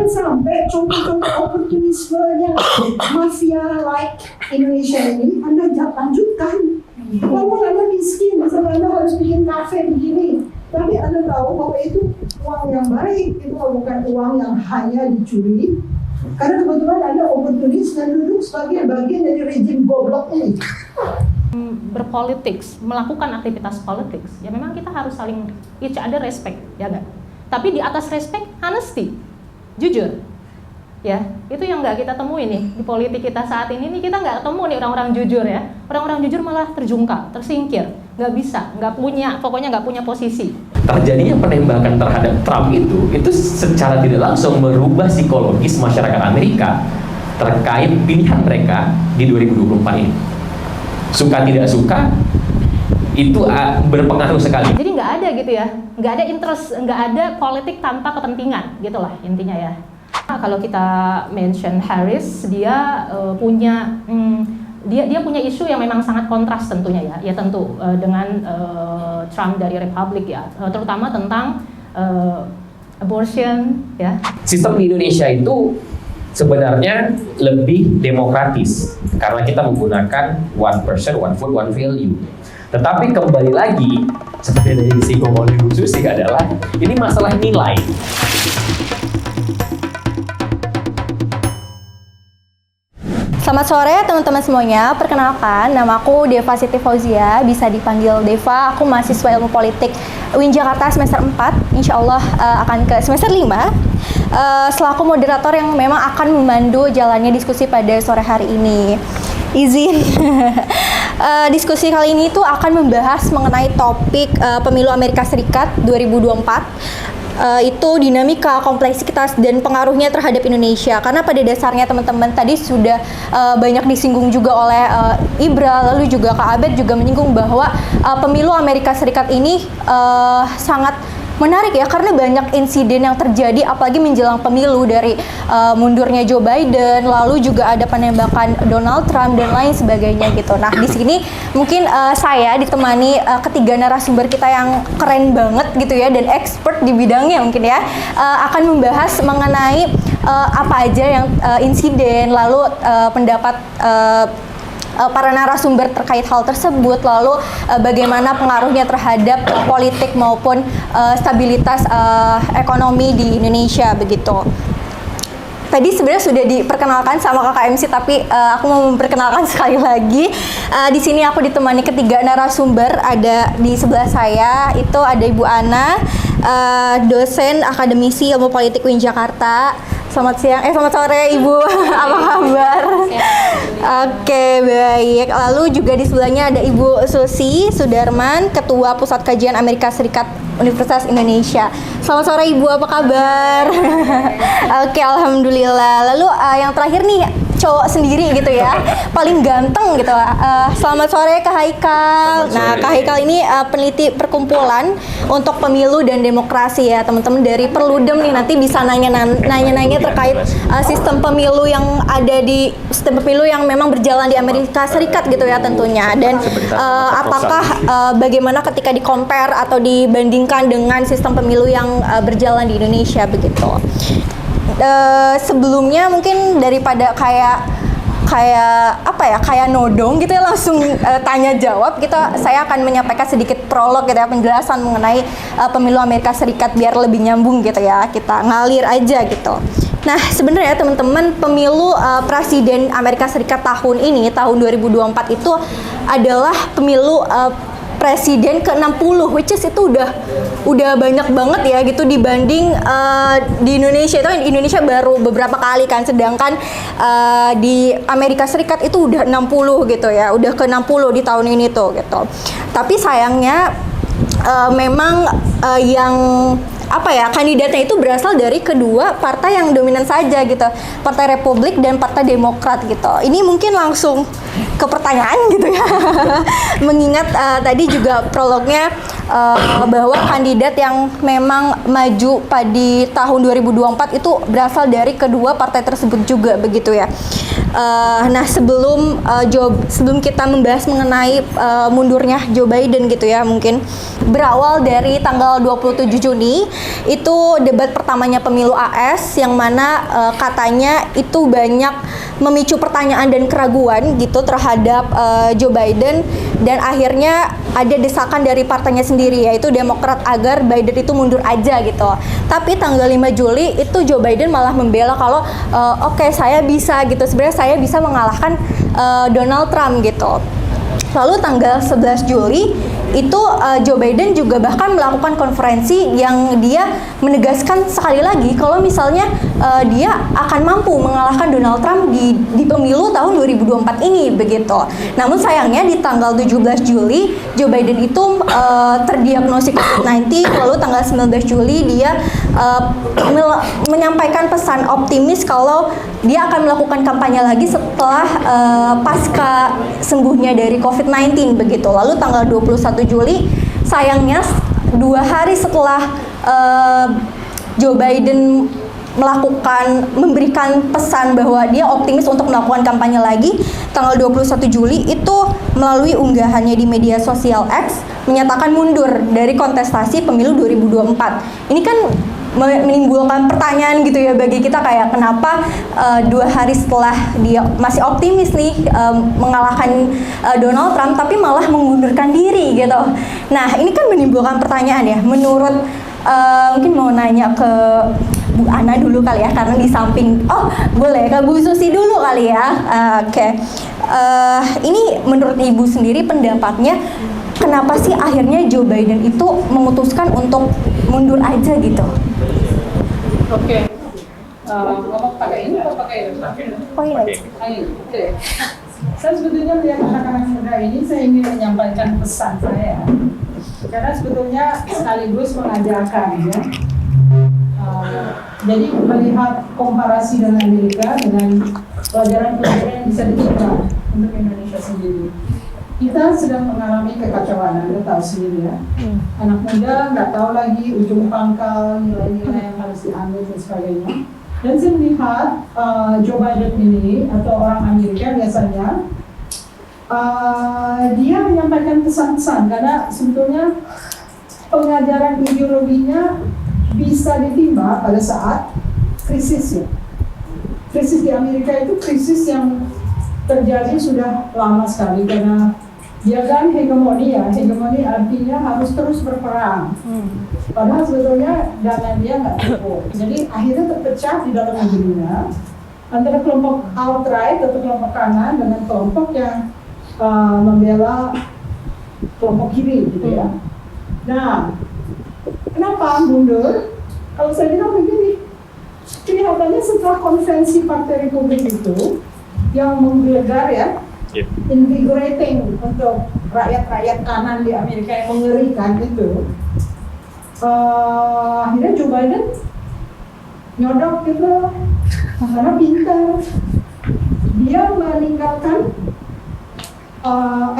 sampai contoh-contoh oportunisme yang mafia-like Indonesia ini Anda lanjutkan. Walaupun Anda miskin, misalnya Anda harus bikin kafe begini, tapi Anda tahu bahwa itu uang yang baik, itu bukan uang yang hanya dicuri. Karena kebetulan Anda oportunis dan duduk sebagai bagian dari rejim goblok ini. Berpolitik, melakukan aktivitas politik, ya memang kita harus saling each other respect, ya enggak? Tapi di atas respect, honesty, jujur, ya itu yang nggak kita temui nih di politik kita saat ini. Nih kita nggak ketemu nih orang-orang jujur ya. Orang-orang jujur malah terjungkal, tersingkir, nggak bisa, nggak punya, pokoknya nggak punya posisi. Terjadinya penembakan terhadap Trump itu secara tidak langsung merubah psikologis masyarakat Amerika terkait pilihan mereka di 2024 ini. Suka tidak suka itu berpengaruh sekali. Jadi nggak ada gitu ya, nggak ada interest, nggak ada politik tanpa kepentingan, gitulah intinya ya. Nah, kalau kita mention Harris, dia punya dia punya isu yang memang sangat kontras tentunya ya tentu dengan Trump dari Republik ya, terutama tentang abortion ya. Sistem di Indonesia itu sebenarnya lebih demokratis karena kita menggunakan one person, one vote, one value. Tetapi kembali lagi, seperti dari psikologi Bu Susi adalah ini masalah nilai. Selamat sore teman-teman semuanya, perkenalkan nama aku Deva Siti Fauzia, bisa dipanggil Deva. Aku mahasiswa ilmu politik UIN Jakarta semester 4, insya Allah akan ke semester 5 selaku moderator yang memang akan memandu jalannya diskusi pada sore hari ini. Izin diskusi kali ini tuh akan membahas mengenai topik pemilu Amerika Serikat 2024. Itu dinamika, kompleksitas, dan pengaruhnya terhadap Indonesia. Karena pada dasarnya teman-teman tadi sudah banyak disinggung juga oleh Ibra, lalu juga Kak Abed juga menyinggung bahwa pemilu Amerika Serikat ini sangat menarik ya, karena banyak insiden yang terjadi apalagi menjelang pemilu, dari mundurnya Joe Biden, lalu juga ada penembakan Donald Trump dan lain sebagainya gitu. Nah, di sini mungkin saya ditemani ketiga narasumber kita yang keren banget gitu ya, dan expert di bidangnya mungkin ya, akan membahas mengenai apa aja yang insiden, lalu pendapat para narasumber terkait hal tersebut, lalu bagaimana pengaruhnya terhadap politik maupun stabilitas ekonomi di Indonesia begitu. Tadi sebenarnya sudah diperkenalkan sama Kakak MC, tapi aku mau memperkenalkan sekali lagi. Di sini aku ditemani ketiga narasumber. Ada di sebelah saya itu ada Ibu Ana, dosen akademisi ilmu politik UIN Jakarta. Selamat siang, selamat sore Ibu. Apa kabar? Oke, baik. Lalu juga di sebelahnya ada Ibu Susi Sudarman, Ketua Pusat Kajian Amerika Serikat Universitas Indonesia. Selamat sore Ibu, apa kabar? Oke, alhamdulillah. Lalu yang terakhir nih, cowok sendiri gitu ya, paling ganteng gitu. Selamat sore Kak Haikal. Nah, Kak Haikal ini peneliti perkumpulan untuk pemilu dan demokrasi ya, teman-teman dari Perludem nih, nanti bisa nanya-nanya terkait sistem pemilu yang ada di sistem pemilu yang memang berjalan di Amerika Serikat gitu ya tentunya. Dan apakah bagaimana ketika di-compare atau dibandingkan dengan sistem pemilu yang berjalan di Indonesia begitu. Sebelumnya mungkin daripada kayak nodong gitu ya, langsung tanya jawab gitu, saya akan menyampaikan sedikit prolog gitu ya, penjelasan mengenai pemilu Amerika Serikat biar lebih nyambung gitu ya, kita ngalir aja gitu. Nah, sebenarnya teman-teman, pemilu presiden Amerika Serikat tahun ini, tahun 2024 itu adalah pemilu presiden ke-60, which is itu udah banyak banget ya gitu dibanding di Indonesia. Itu Indonesia baru beberapa kali kan, sedangkan di Amerika Serikat itu udah 60 gitu ya, udah ke-60 di tahun ini tuh gitu. Tapi sayangnya memang yang kandidatnya itu berasal dari kedua partai yang dominan saja gitu, Partai Republik dan Partai Demokrat gitu. Ini mungkin langsung ke pertanyaan gitu ya. Mengingat tadi juga prolognya bahwa kandidat yang memang maju pada tahun 2024 itu berasal dari kedua partai tersebut juga begitu ya. Nah, sebelum kita membahas mengenai mundurnya Joe Biden gitu ya, mungkin berawal dari tanggal 27 Juni Itu debat pertamanya pemilu AS yang mana katanya itu banyak memicu pertanyaan dan keraguan gitu terhadap Joe Biden, dan akhirnya ada desakan dari partainya sendiri yaitu Demokrat agar Biden itu mundur aja gitu. Tapi tanggal 5 Juli itu Joe Biden malah membela kalau oke, saya bisa gitu, sebenarnya saya bisa mengalahkan Donald Trump gitu. Lalu tanggal 11 Juli itu Joe Biden juga bahkan melakukan konferensi yang dia menegaskan sekali lagi kalau misalnya dia akan mampu mengalahkan Donald Trump di pemilu tahun 2024 ini begitu. Namun sayangnya di tanggal 17 Juli Joe Biden itu terdiagnosis COVID-19, lalu tanggal 19 Juli dia menyampaikan pesan optimis kalau dia akan melakukan kampanye lagi setelah pasca sembuhnya dari COVID-19 begitu. Lalu tanggal 21 Juli sayangnya 2 hari setelah Joe Biden memberikan pesan bahwa dia optimis untuk melakukan kampanye lagi, tanggal 21 Juli itu melalui unggahannya di media sosial X menyatakan mundur dari kontestasi pemilu 2024. Ini kan menimbulkan pertanyaan gitu ya bagi kita, kayak kenapa 2 hari setelah dia masih optimis nih mengalahkan Donald Trump tapi malah mengundurkan diri gitu. Nah ini kan menimbulkan pertanyaan ya. Menurut mungkin mau nanya ke Bu Ana dulu kali ya, karena di samping boleh ke Bu Susi dulu kali ya. Oke. Ini menurut Ibu sendiri pendapatnya kenapa sih akhirnya Joe Biden itu memutuskan untuk mundur aja gitu? Oke. Ngomong pakai ini atau pakai ini? Oh iya. Oke. Saya sebetulnya melihat anak-anak muda ini, saya ingin menyampaikan pesan saya. Karena sebetulnya sekaligus mengajarkan ya. Jadi melihat komparasi dengan Amerika dengan pelajaran-pelajaran yang bisa diterapkan untuk Indonesia sendiri. Kita sedang mengalami kekacauan, Anda tahu sendiri ya. Anak muda nggak tahu lagi ujung pangkal, nilai-nilai yang harus diambil dan sebagainya. Dan saya melihat Joe Biden ini atau orang Amerika biasanya dia menyampaikan pesan-pesan karena sebetulnya pengajaran ideologinya bisa ditimba pada saat krisis ya. Krisis di Amerika itu krisis yang terjadi sudah lama sekali karena dia kan hegemoni ya. Hegemoni artinya harus terus berperang. Padahal sebetulnya dana dia nggak cukup. Jadi akhirnya terpecah di dalam negerinya antara kelompok alt-right atau kelompok kanan dengan kelompok yang membela kelompok kiri gitu ya. Nah, kenapa mundur? Kalau saya bilang begini, kelihatannya setelah konvensi Partai Republik itu yang menggelegar ya, invigorating untuk rakyat-rakyat kanan di Amerika yang mengerikan itu, akhirnya Joe Biden nyodok gitu, karena pintar. Dia meninggalkan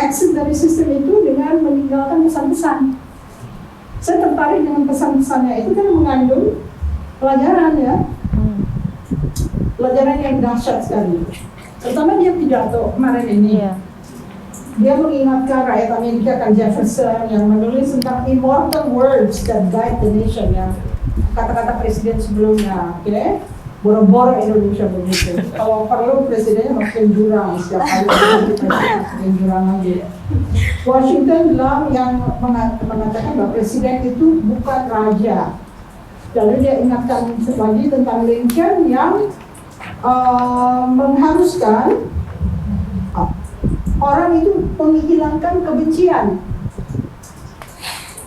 exit dari sistem itu dengan meninggalkan pesan-pesan. Saya tertarik dengan pesan-pesannya itu kan mengandung pelajaran ya, pelajaran yang dahsyat sekali. Terutama dia pidato kemarin ini. Dia mengingatkan rakyat Amerika kan Jefferson yang menulis tentang immortal words that guide the nation, yang kata-kata presiden sebelumnya, oke? Boro-boro Indonesia begitu. Kalau perlu presidennya makin jurang setiap kali makin jurang lagi. Washington bilang yang mengatakan bahwa presiden itu bukan raja. Lalu dia ingatkan lagi tentang Lincoln yang mengharuskan orang itu menghilangkan kebencian,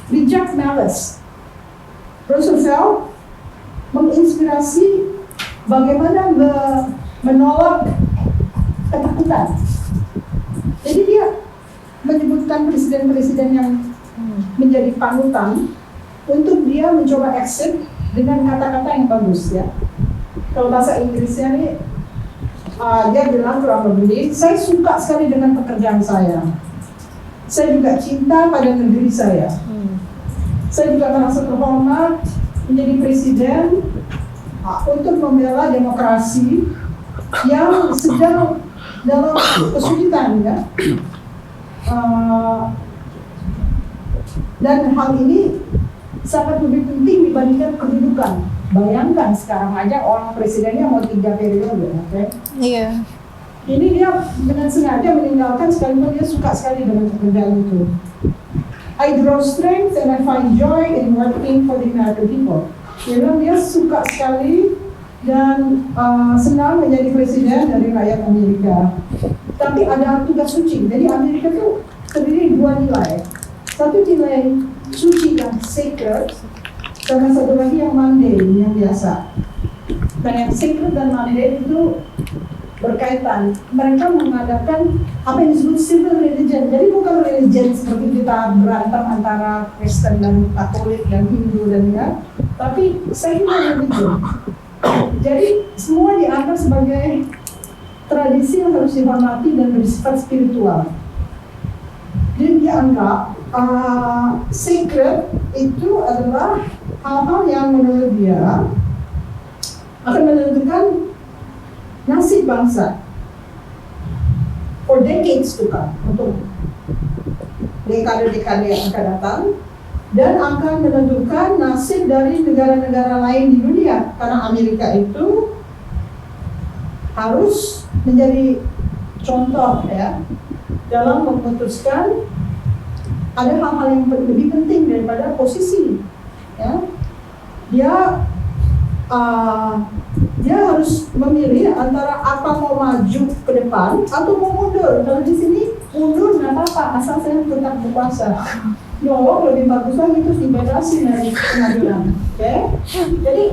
reject malice. Roosevelt menginspirasi bagaimana menolak ketakutan. Jadi dia menyebutkan presiden-presiden yang menjadi panutan untuk dia mencoba exit dengan kata-kata yang bagus ya. Kalau bahasa Inggrisnya nih, dia bilang kurang lebih, saya suka sekali dengan pekerjaan saya. Saya juga cinta pada negeri saya. Saya juga merasa terhormat menjadi presiden untuk membela demokrasi yang sedang dalam kesulitan ya. Dan hal ini sangat lebih penting dibandingkan kedudukan. Bayangkan sekarang aja orang presidennya mau 3 periode, oke? Iya. Ini dia dengan sengaja meninggalkan sekalipun dia suka sekali dengan pekerjaan itu. I draw strength and I find joy in working for the American people. Dia bilang dia suka sekali dan senang menjadi presiden dari rakyat Amerika. Tapi ada tugas suci. Jadi Amerika itu terdiri 2 nilai. Satu nilai suci yang sacred, sama satu lagi yang mundane, yang biasa. Dan yang sacred dan mundane itu berkaitan. Mereka mengadakan apa yang disebut civil religion. Jadi bukan religion seperti kita berantem antara Kristen dan Katolik dan Hindu dan ya, tapi secular religion. Jadi semua dianggap sebagai tradisi yang harus dihormati dan bersifat spiritual. Jadi dianggap sacred itu adalah hal-hal yang menurut dia akan menentukan nasib bangsa for decades to come, untuk dekade-dekade yang akan datang, dan akan menentukan nasib dari negara-negara lain di dunia, karena Amerika itu harus menjadi contoh ya dalam memutuskan ada hal-hal yang lebih penting daripada posisi ya. Dia harus memilih antara apa mau maju ke depan atau mau mundur. Kalau di sini mundur nggak apa-apa, asal saya tetap berkuasa. Nyolong lebih bagus lagi, terus dibebasi dari pengadilan. Oke? Jadi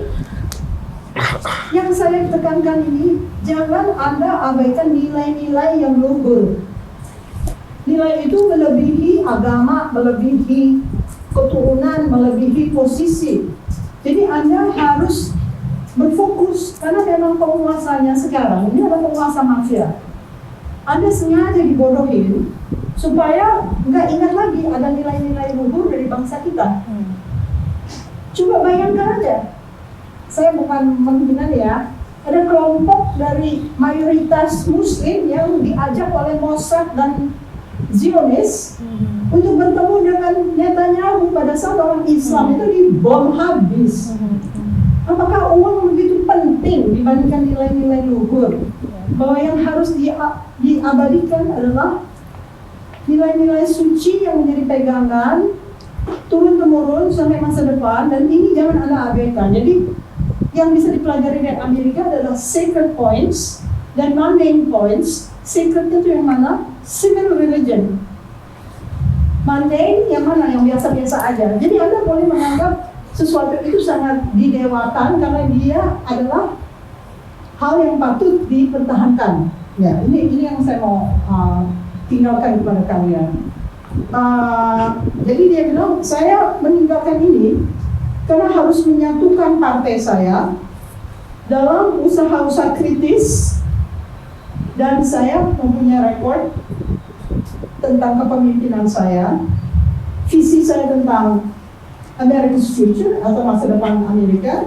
yang saya tekankan ini, jangan Anda abaikan nilai-nilai yang luhur. Nilai itu melebihi agama, melebihi keturunan, melebihi posisi. Jadi Anda harus berfokus, karena memang penguasanya sekarang ini adalah penguasa mafia. Anda sengaja dibodohin supaya nggak ingat lagi ada nilai-nilai luhur dari bangsa kita. Coba bayangkan aja, saya bukan menghina ya, ada kelompok dari mayoritas Muslim yang diajak oleh Mossad dan Zionis untuk bertemu dengan Netanyahu pada saat orang Islam itu dibom habis. Apakah uang begitu penting dibandingkan nilai-nilai luhur? Bahwa yang harus diabadikan adalah nilai-nilai suci yang menjadi pegangan turun-temurun sampai masa depan, dan ini jangan Anda abaikan. Jadi yang bisa dipelajari dari Amerika adalah sacred points dan mundane points. Sacred itu yang mana? Civil religion. Mundane yang mana? Yang biasa-biasa aja. Jadi Anda boleh menganggap sesuatu itu sangat didewakan karena dia adalah hal yang patut dipertahankan. Ya, ini yang saya mau tinggalkan kepada kalian. Jadi dia bilang, saya meninggalkan ini karena harus menyatukan partai saya dalam usaha-usaha kritis, dan saya mempunyai rekor tentang kepemimpinan saya, visi saya tentang America's future atau masa depan Amerika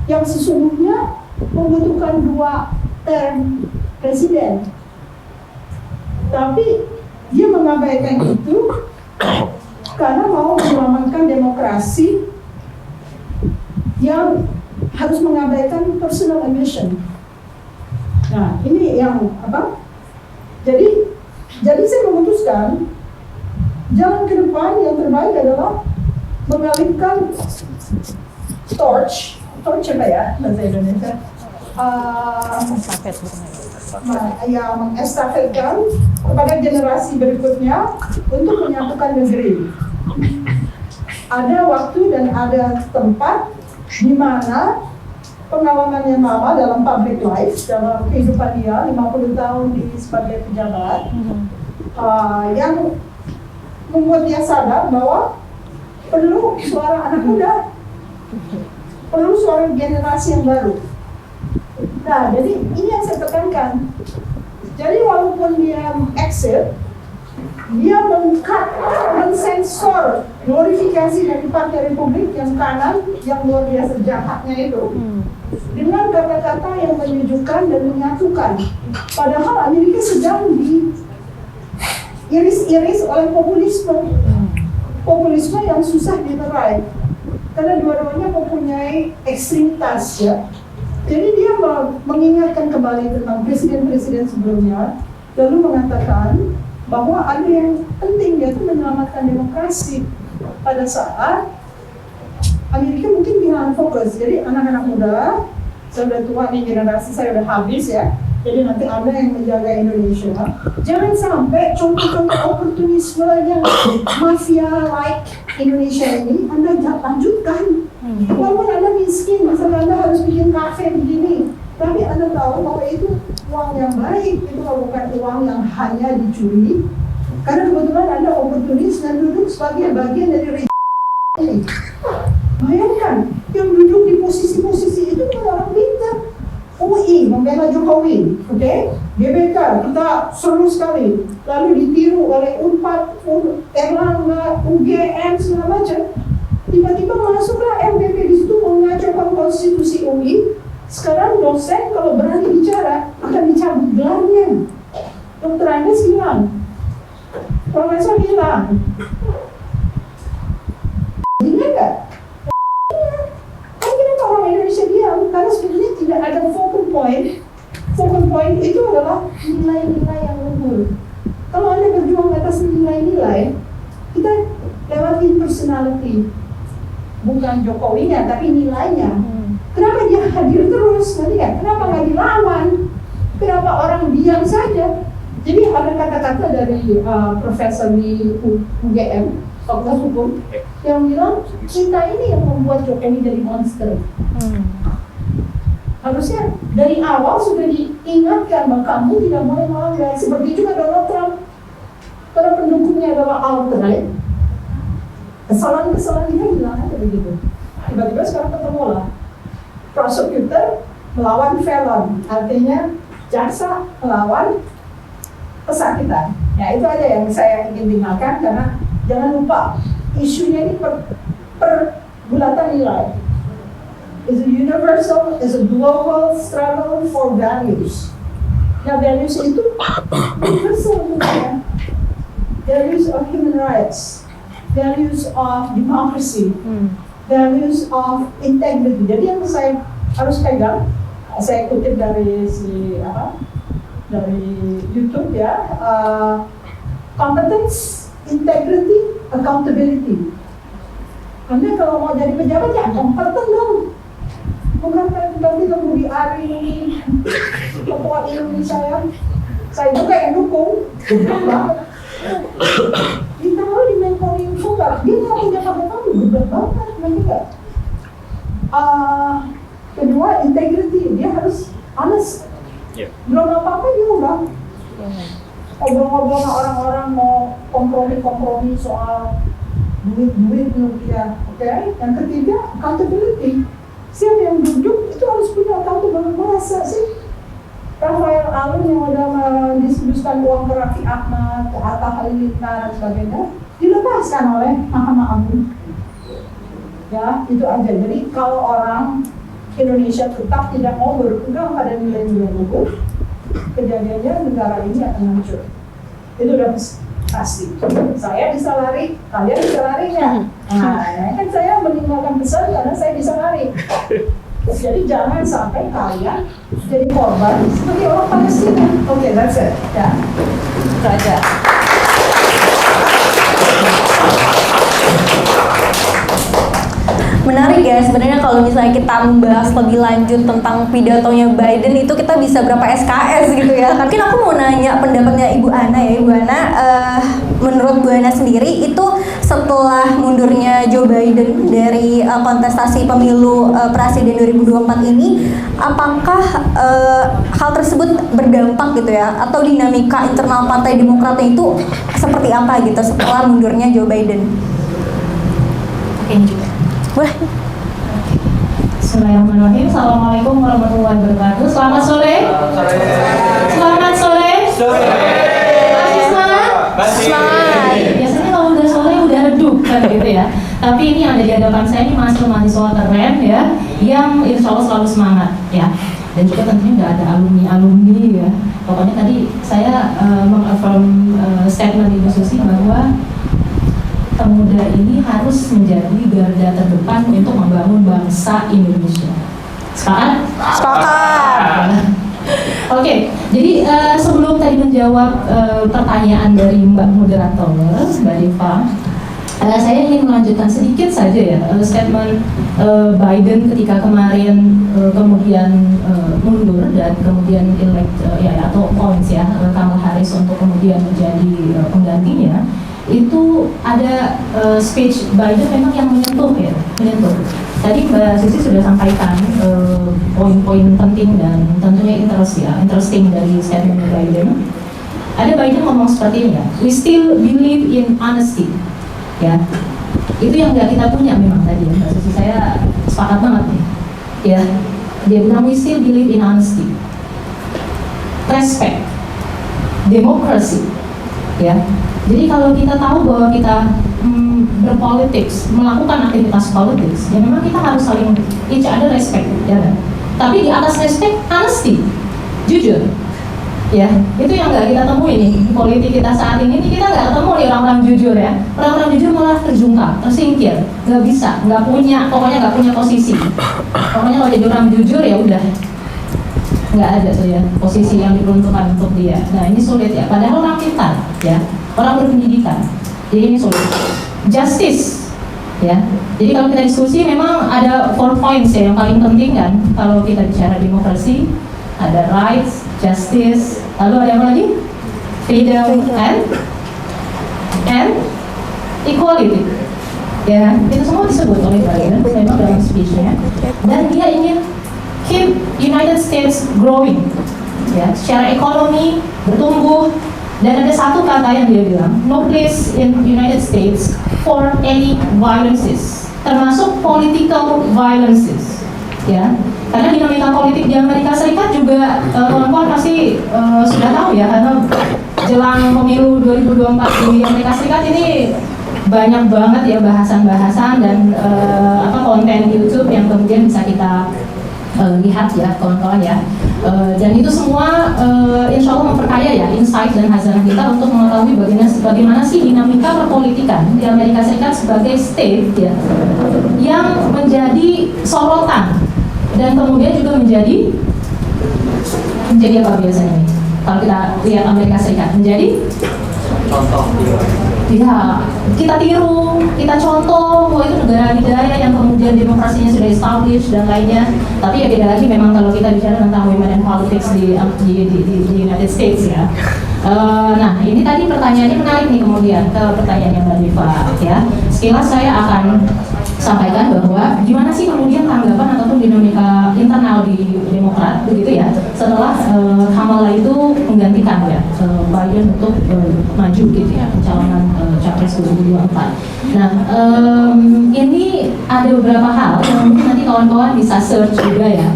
yang sesungguhnya membutuhkan 2 term presiden. Tapi dia mengabaikan itu karena mau menyelamatkan demokrasi yang harus mengabaikan personal ambition. Nah, ini yang apa? Jadi saya memutuskan jalan ke depan yang terbaik adalah mengalihkan torch apa ya bahasa Indonesia? Mengestafetkan kepada generasi berikutnya untuk menyatukan negeri. Ada waktu dan ada tempat di mana pengalamannya Mama dalam public life, dalam kehidupan dia 50 tahun sebagai pejabat, yang membuat dia sadar bahwa perlu suara anak muda, perlu suara generasi yang baru. Nah, jadi ini yang saya tekankan. Jadi walaupun dia exit, dia mensensor glorifikasi dari Partai Republik yang kanan, yang luar biasa jahatnya itu, dengan kata-kata yang menyejukkan dan menyatukan. Padahal Amerika sedang diiris-iris oleh populisme yang susah diterai. karena dua-duanya mempunyai ekstremitas ya. Jadi dia mengingatkan kembali tentang presiden-presiden sebelumnya, lalu mengatakan bahwa ada yang penting yaitu menyelamatkan demokrasi pada saat Amerika mungkin kehilangan fokus. Jadi anak-anak muda, saya udah tua nih, generasi saya udah habis ya. Jadi nanti Anda yang menjaga Indonesia. Jangan sampai contoh-contoh oportunisme yang mafia-like Indonesia ini Anda lanjutkan. Walaupun Anda miskin, misalnya Anda harus bikin kafe begini, tapi Anda tahu bahwa itu uang yang baik, itu bukan uang yang hanya dicuri. Karena kebetulan Anda oportunis dan duduk sebagai bagian dari ini. Bayangkan, yang duduk di posisi-posisi itu orang pintar. UI membela Jokowi, oke? GBK kita seru sekali, lalu ditiru oleh Unpad, Erlangga, UGM segala macam. Tiba-tiba masuklah MPP di situ mengacaukan konstitusi UI. Sekarang dosen kalau berani bicara akan dicabut gelarnya. Dr. Andes hilang, profesor hilang. Ingat nggak? Orang Indonesia diam karena sebenarnya tidak ada focal point. Focal point itu adalah nilai-nilai yang luhur. Kalau Anda berjuang atas nilai-nilai, kita lewatin personality, bukan Jokowinya tapi nilainya. Kenapa dia hadir terus? Nanti kan? Kenapa nggak dilawan? Kenapa orang diam saja? Jadi ada kata-kata dari profesor di UGM, Fakultas Hukum, yang bilang kita ini yang membuat Jokowi jadi monster. Harusnya dari awal sudah diingatkan bahwa kamu tidak boleh melanggar. Seperti juga Donald Trump, karena pendukungnya adalah alt-right, kesalahan-kesalahan dia hilang aja begitu. Tiba-tiba sekarang ketemu lah prosecutor melawan felon, artinya jaksa melawan pesakitan. Ya itu aja yang saya ingin tinggalkan, karena jangan lupa isunya ini pergulatan nilai. Is a universal, is a global struggle for values. Nah, values itu universal tentunya. Values of human rights, values of democracy, values of integrity. Jadi yang saya harus pegang, saya kutip dari dari YouTube ya, competence, integrity, accountability. Anda kalau mau jadi pejabat ya kompeten dong. Bukan nanti kamu di ARI ini, ketua Indonesia saya juga yang dukung. Ditaruh di Menkominfo nggak? Dia nggak punya kamu berat banget, nanti nggak? Kedua, integrity, dia harus honest. Belum apa-apa dia udah ngobrol-ngobrol sama orang-orang mau kompromi soal duit rupiah, oke? Yang ketiga, accountability. Siapa yang duduk itu harus punya accountability. Masa sih Rafael Alun yang udah mendistribusikan uang ke Raffi Ahmad, ke Atta Halilintar dan sebagainya dilepaskan oleh Mahkamah Agung. Ya, itu aja. Jadi kalau orang Indonesia tetap tidak mau berpegang pada nilai-nilai luhur, kejadiannya negara ini akan hancur. Itu udah pasti. Saya bisa lari, kalian bisa lari nggak? Nah, kan saya meninggalkan pesan karena saya bisa lari. Jadi jangan sampai kalian jadi korban seperti orang Palestina. Oke, that's it. Ya, itu aja. Menarik ya, sebenarnya kalau misalnya kita membahas lebih lanjut tentang pidatonya Biden itu kita bisa berapa SKS gitu ya. Mungkin aku mau nanya pendapatnya Ibu Ana ya. Ibu Ana, menurut Bu Ana sendiri itu setelah mundurnya Joe Biden dari kontestasi pemilu presiden 2024 ini, apakah hal tersebut berdampak gitu ya? Atau dinamika internal Partai Demokrat itu seperti apa gitu setelah mundurnya Joe Biden? Oke, juga. Boleh. Bismillahirrahmanirrahim. Assalamualaikum warahmatullahi wabarakatuh. Selamat sore. Selamat sore. Masih semangat? Semangat. Biasanya kalau udah sore udah redup kan gitu ya. Tapi ini yang ada di hadapan saya ini mahasiswa keren ya, yang insya Allah selalu semangat ya. Dan juga tentunya nggak ada alumni ya. Pokoknya tadi saya mengaffirm statement Ibu Susi bahwa pemuda ini harus menjadi garda terdepan untuk membangun bangsa Indonesia. Sepakat? Sepakat. Oke, jadi sebelum tadi menjawab pertanyaan dari Mbak Moderator, Mbak Deva, saya ingin melanjutkan sedikit saja ya statement Biden ketika kemarin kemudian mundur dan kemudian elect atau points ya Kamala Harris untuk kemudian menjadi penggantinya. Itu ada speech Biden memang yang menyentuh. Tadi Mbak Sisi sudah sampaikan poin-poin penting dan tentunya interesting dari statement Biden. Ada Biden ngomong seperti ini ya, we still believe in honesty. Ya, itu yang nggak kita punya memang tadi ya Mbak Sisi, saya sepakat banget nih. Ya, dia bilang we still believe in honesty, respect, democracy. Ya, jadi kalau kita tahu bahwa kita berpolitik, melakukan aktivitas politik, ya memang kita harus saling each other respect, ya kan? Tapi di atas respect, honesty, jujur, ya itu yang nggak kita temui nih politik kita saat ini. Kita nggak ketemu nih orang-orang jujur ya. Orang-orang jujur malah terjungkal, tersingkir, nggak bisa, pokoknya nggak punya posisi. Pokoknya kalau jadi orang jujur ya udah nggak ada tuh ya posisi yang diperuntukkan untuk dia. Nah ini sulit ya. Padahal orang pintar, ya orang berpendidikan. Jadi ini sulit. Justice, ya. Jadi kalau kita diskusi memang ada 4 points ya yang paling penting kan. Kalau kita bicara demokrasi, ada rights, justice, lalu ada apa lagi? Freedom and equality. Ya, itu semua disebut oleh Biden memang dalam speech-nya. Dan dia ingin keep United States growing, ya, secara ekonomi bertumbuh. Dan ada satu kata yang dia bilang, no place in United States for any violences, termasuk political violences, ya. Karena dinamika politik di Amerika Serikat juga kawan-kawan pasti sudah tahu ya, karena jelang pemilu 2024 di Amerika Serikat ini banyak banget ya bahasan-bahasan dan konten YouTube yang kemudian bisa kita lihat ya kawan-kawan ya, dan itu semua insya Allah memperkaya ya insight dan hazanah kita untuk mengetahui bagaimana sih dinamika perpolitikan di Amerika Serikat sebagai state ya, yang menjadi sorotan dan kemudian juga menjadi apa biasanya nih kalau kita lihat Amerika Serikat menjadi contoh. Ya, kita tiru, kita contoh bahwa itu negara adidaya yang kemudian demokrasinya sudah established dan lainnya. Tapi ya beda lagi memang kalau kita bicara tentang women and politics di United States ya. Nah, ini tadi pertanyaannya menarik nih kemudian ke pertanyaannya Mbak Deva ya. Sekilas saya akan sampaikan bahwa gimana sih kemudian tanggapan ataupun dinamika internal di Demokrat begitu ya setelah Kamala itu menggantikan ya Biden untuk maju gitu ya pencalonan Capres 2024. Nah ini ada beberapa hal yang mungkin nanti kawan-kawan bisa search juga ya.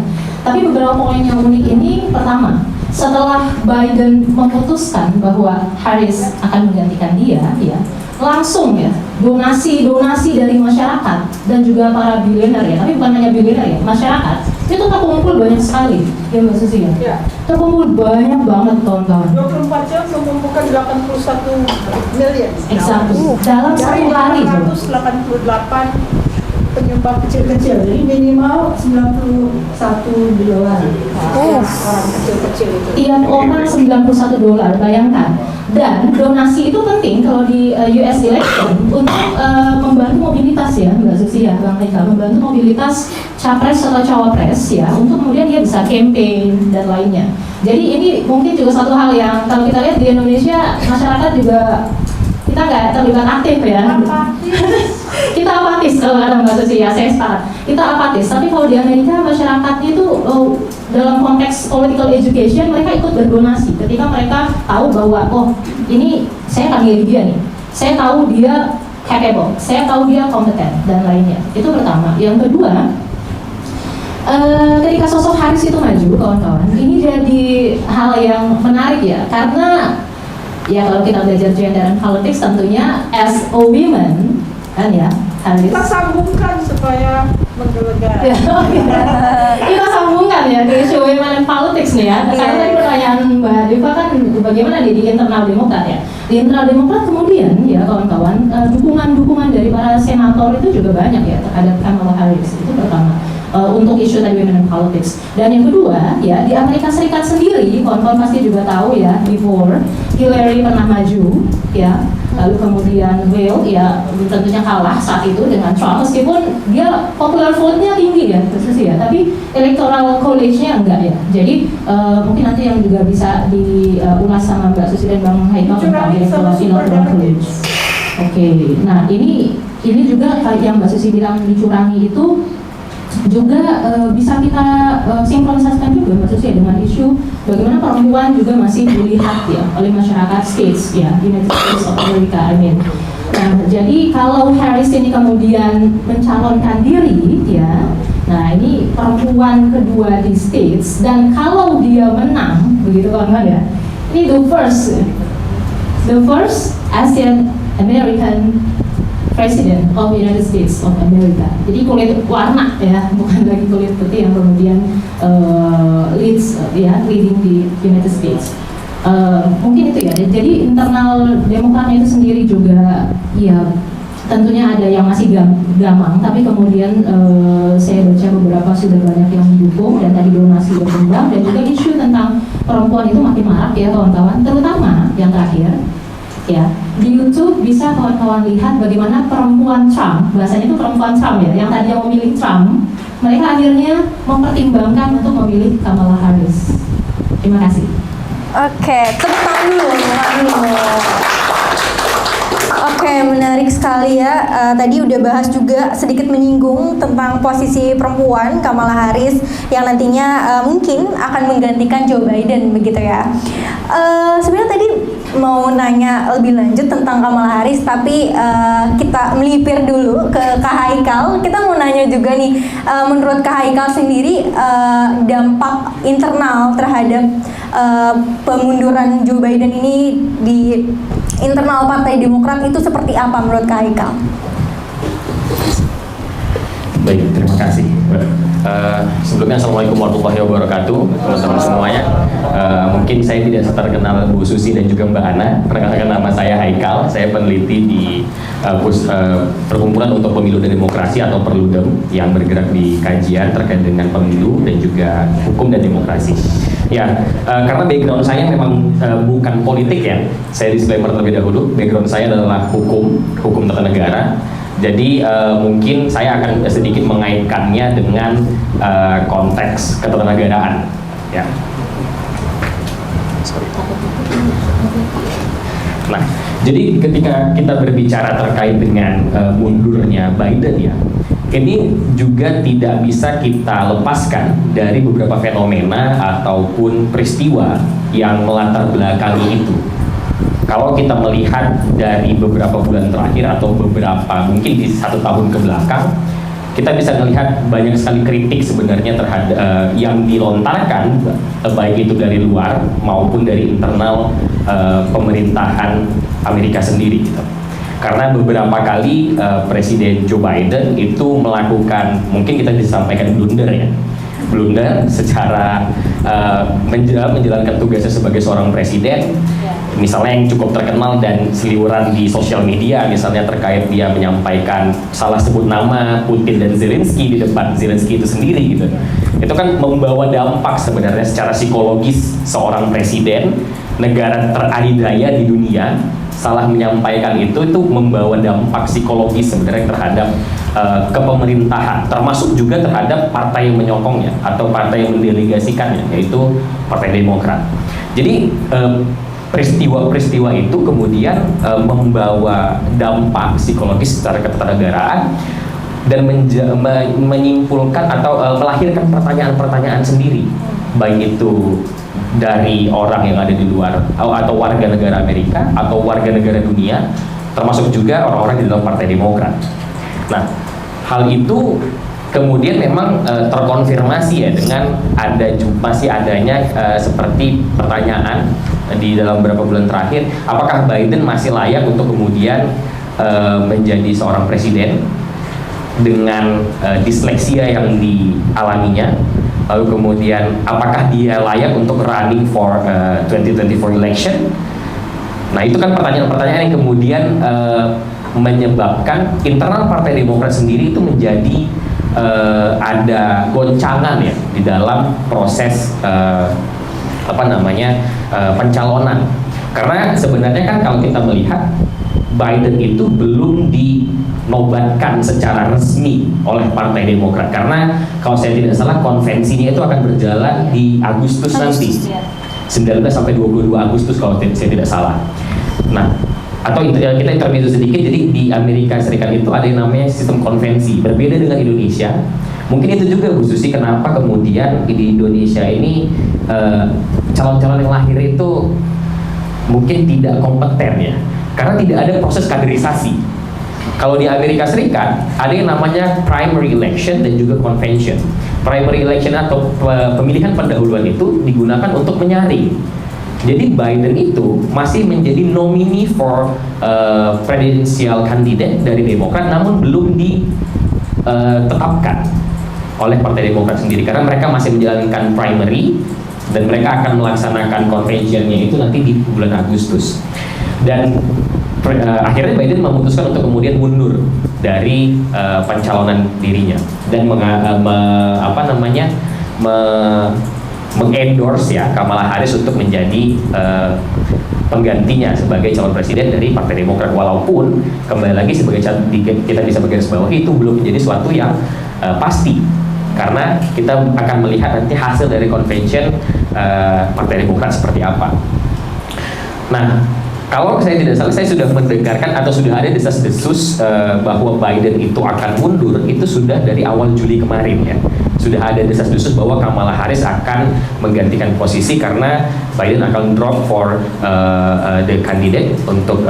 Tapi beberapa poin yang unik ini, pertama, setelah Biden memutuskan bahwa Harris akan menggantikan dia, ya, langsung ya donasi dari masyarakat dan juga para bilioner ya, tapi bukan hanya bilioner ya, masyarakat itu terkumpul banyak sekali ya Mbak Susi ya. Ya. Terkumpul banyak banget kawan-kawan. 24 jam mengumpulkan 81 miliar. Exactly. Dalam Dari 1 hari coba. 488 penyumbang kecil-kecil, jadi minimal 91 dolar. Orang kecil-kecil itu. Tiap orang $91, bayangkan. Dan donasi itu penting kalau di US election untuk membantu mobilitas ya Mbak Susi ya, Bang Rika, membantu mobilitas capres atau cawapres ya, untuk kemudian dia bisa campaign dan lainnya. Jadi ini mungkin juga satu hal yang kalau kita lihat di Indonesia, masyarakat juga kita nggak terlibat aktif ya. Kita apatis kalau kata Mbak Susi ya, saya sepakat. Kita apatis, tapi kalau di Amerika masyarakatnya itu dalam konteks political education mereka ikut berdonasi ketika mereka tahu bahwa oh ini saya akan milih dia nih, saya tahu dia capable, saya tahu dia kompeten dan lainnya. Itu pertama. Yang kedua, ketika sosok Harris itu maju kawan-kawan, ini jadi hal yang menarik ya, karena ya kalau kita belajar gender and politics tentunya as a woman kan ya Harris. Kita sambungkan supaya menggelegar. Kita sambungkan ya ke isu women and politics nih ya. Karena tadi pertanyaan Mbak Deva kan Bagaimana di internal Demokrat ya? Di internal Demokrat kemudian ya kawan-kawan, dukungan dari para senator itu juga banyak ya terhadap Kamala Harris. Itu pertama. Untuk isu tadi women in politics. Dan yang kedua, ya di Amerika Serikat sendiri, kawan-kawan pasti juga tahu ya, before Hillary pernah maju, ya, lalu kemudian Will, ya, tentunya kalah saat itu dengan Trump, meskipun dia popular vote-nya tinggi ya, terus ya, tapi electoral college-nya enggak ya. Jadi mungkin nanti yang juga bisa diulas sama Mbak Susi dan Bang Haikal tentang electoral college. Oke, nah ini juga yang Mbak Susi bilang dicurangi itu juga bisa kita sinkronisasikan juga Mbak Susi dengan isu bagaimana perempuan juga masih dilihat ya oleh masyarakat states ya, United States of America I mean. Nah, jadi kalau Harris ini kemudian mencalonkan diri ya, nah ini perempuan kedua di states, dan kalau dia menang begitu kawan-kawan ya, ini the first Asian American President of United States of America. Jadi kulit warna ya, bukan lagi kulit putih yang kemudian leading di United States. Mungkin itu ya. Jadi internal Demokratnya itu sendiri juga ya tentunya ada yang masih gamang, tapi kemudian saya baca beberapa sudah banyak yang mendukung, dan tadi donasi berkembang, dan juga isu tentang perempuan itu makin marak ya kawan-kawan, terutama yang terakhir ya, di YouTube bisa kawan-kawan lihat bagaimana perempuan Trump, bahasanya itu perempuan Trump ya, yang tadi yang memilih Trump, mereka akhirnya mempertimbangkan untuk memilih Kamala Harris. Terima kasih. Oke, tepuk tangan dulu. Oke, menarik sekali ya. Tadi udah bahas juga sedikit menyinggung tentang posisi perempuan Kamala Harris yang nantinya mungkin akan menggantikan Joe Biden begitu ya. Sebenarnya tadi mau nanya lebih lanjut tentang Kamala Harris, tapi kita melipir dulu ke Kak Haikal. Kita mau nanya juga nih, menurut Kak Haikal sendiri dampak internal terhadap pemunduran Joe Biden ini di internal Partai Demokrat itu seperti apa menurut Kak Haikal? Baik, terima kasih. Sebelumnya Assalamualaikum warahmatullahi wabarakatuh teman-teman semuanya. Mungkin saya tidak terkenal Bu Susi dan juga Mbak Ana. Perkenalkan, nama saya Haikal. Saya peneliti di Perkumpulan untuk Pemilu dan Demokrasi atau Perludem, yang bergerak di kajian terkait dengan pemilu dan juga hukum dan demokrasi. Ya, karena background saya memang bukan politik ya. Saya disclaimer terlebih dahulu. Background saya adalah hukum tata negara. Jadi mungkin saya akan sedikit mengaitkannya dengan konteks ketatanegaraan. Ya. Nah, jadi ketika kita berbicara terkait dengan mundurnya Biden ya, ini juga tidak bisa kita lepaskan dari beberapa fenomena ataupun peristiwa yang melatar belakangi itu. Kalau kita melihat dari beberapa bulan terakhir atau beberapa mungkin di 1 tahun ke belakang, kita bisa melihat banyak sekali kritik sebenarnya terhadap yang dilontarkan, baik itu dari luar maupun dari internal pemerintahan Amerika sendiri gitu. Karena beberapa kali Presiden Joe Biden itu melakukan, mungkin kita disampaikan blunder ya, blunder secara menjalankan tugasnya sebagai seorang presiden. Misalnya yang cukup terkenal dan seliweran di sosial media, misalnya terkait dia menyampaikan salah sebut nama Putin dan Zelensky di depan Zelensky itu sendiri gitu. Itu kan membawa dampak sebenarnya secara psikologis seorang presiden negara teradidaya di dunia salah menyampaikan itu membawa dampak psikologis sebenarnya terhadap kepemerintahan, termasuk juga terhadap partai yang menyokongnya atau partai yang mendelegasikannya, yaitu Partai Demokrat. Jadi peristiwa-peristiwa itu kemudian membawa dampak psikologis secara ketatanegaraan dan menyimpulkan atau melahirkan pertanyaan-pertanyaan sendiri, baik itu dari orang yang ada di luar atau warga negara Amerika atau warga negara dunia, termasuk juga orang-orang di dalam Partai Demokrat. Nah, hal itu kemudian memang terkonfirmasi ya dengan masih adanya seperti pertanyaan di dalam beberapa bulan terakhir, apakah Biden masih layak untuk kemudian menjadi seorang presiden dengan disleksia yang dialaminya, lalu kemudian apakah dia layak untuk running for 2024 election. Nah itu kan pertanyaan-pertanyaan yang kemudian menyebabkan internal Partai Demokrat sendiri itu menjadi ada goncangan ya di dalam proses pencalonan. Karena sebenarnya kan kalau kita melihat Biden itu belum dinobatkan secara resmi oleh Partai Demokrat, karena kalau saya tidak salah konvensinya itu akan berjalan di Agustus nanti, 19 sampai 22 Agustus kalau saya tidak salah. Nah, atau kita intermezzo sedikit, jadi di Amerika Serikat itu ada yang namanya sistem konvensi, berbeda dengan Indonesia. Mungkin itu juga Bu Susi kenapa kemudian di Indonesia ini calon-calon yang lahir itu mungkin tidak kompeten ya, karena tidak ada proses kaderisasi. Kalau di Amerika Serikat ada yang namanya primary election dan juga convention. Primary election atau pemilihan pendahuluan itu digunakan untuk menyaring. Jadi Biden itu masih menjadi nominee for presidential candidate dari Demokrat, namun belum ditetapkan oleh Partai Demokrat sendiri karena mereka masih menjalankan primary dan mereka akan melaksanakan convention-nya itu nanti di bulan Agustus. Dan akhirnya Biden memutuskan untuk kemudian mundur dari pencalonan dirinya dan mengendorse ya Kamala Harris untuk menjadi penggantinya sebagai calon presiden dari Partai Demokrat, walaupun kembali lagi sebagai kita bisa menggarisbawahi itu belum menjadi suatu yang pasti karena kita akan melihat nanti hasil dari convention Partai Demokrat seperti apa. Nah, kalau saya tidak salah, saya sudah mendengarkan atau sudah ada desas-desus bahwa Biden itu akan mundur itu sudah dari awal Juli kemarin ya. Sudah ada desas-desus bahwa Kamala Harris akan menggantikan posisi karena Biden akan drop for the candidate untuk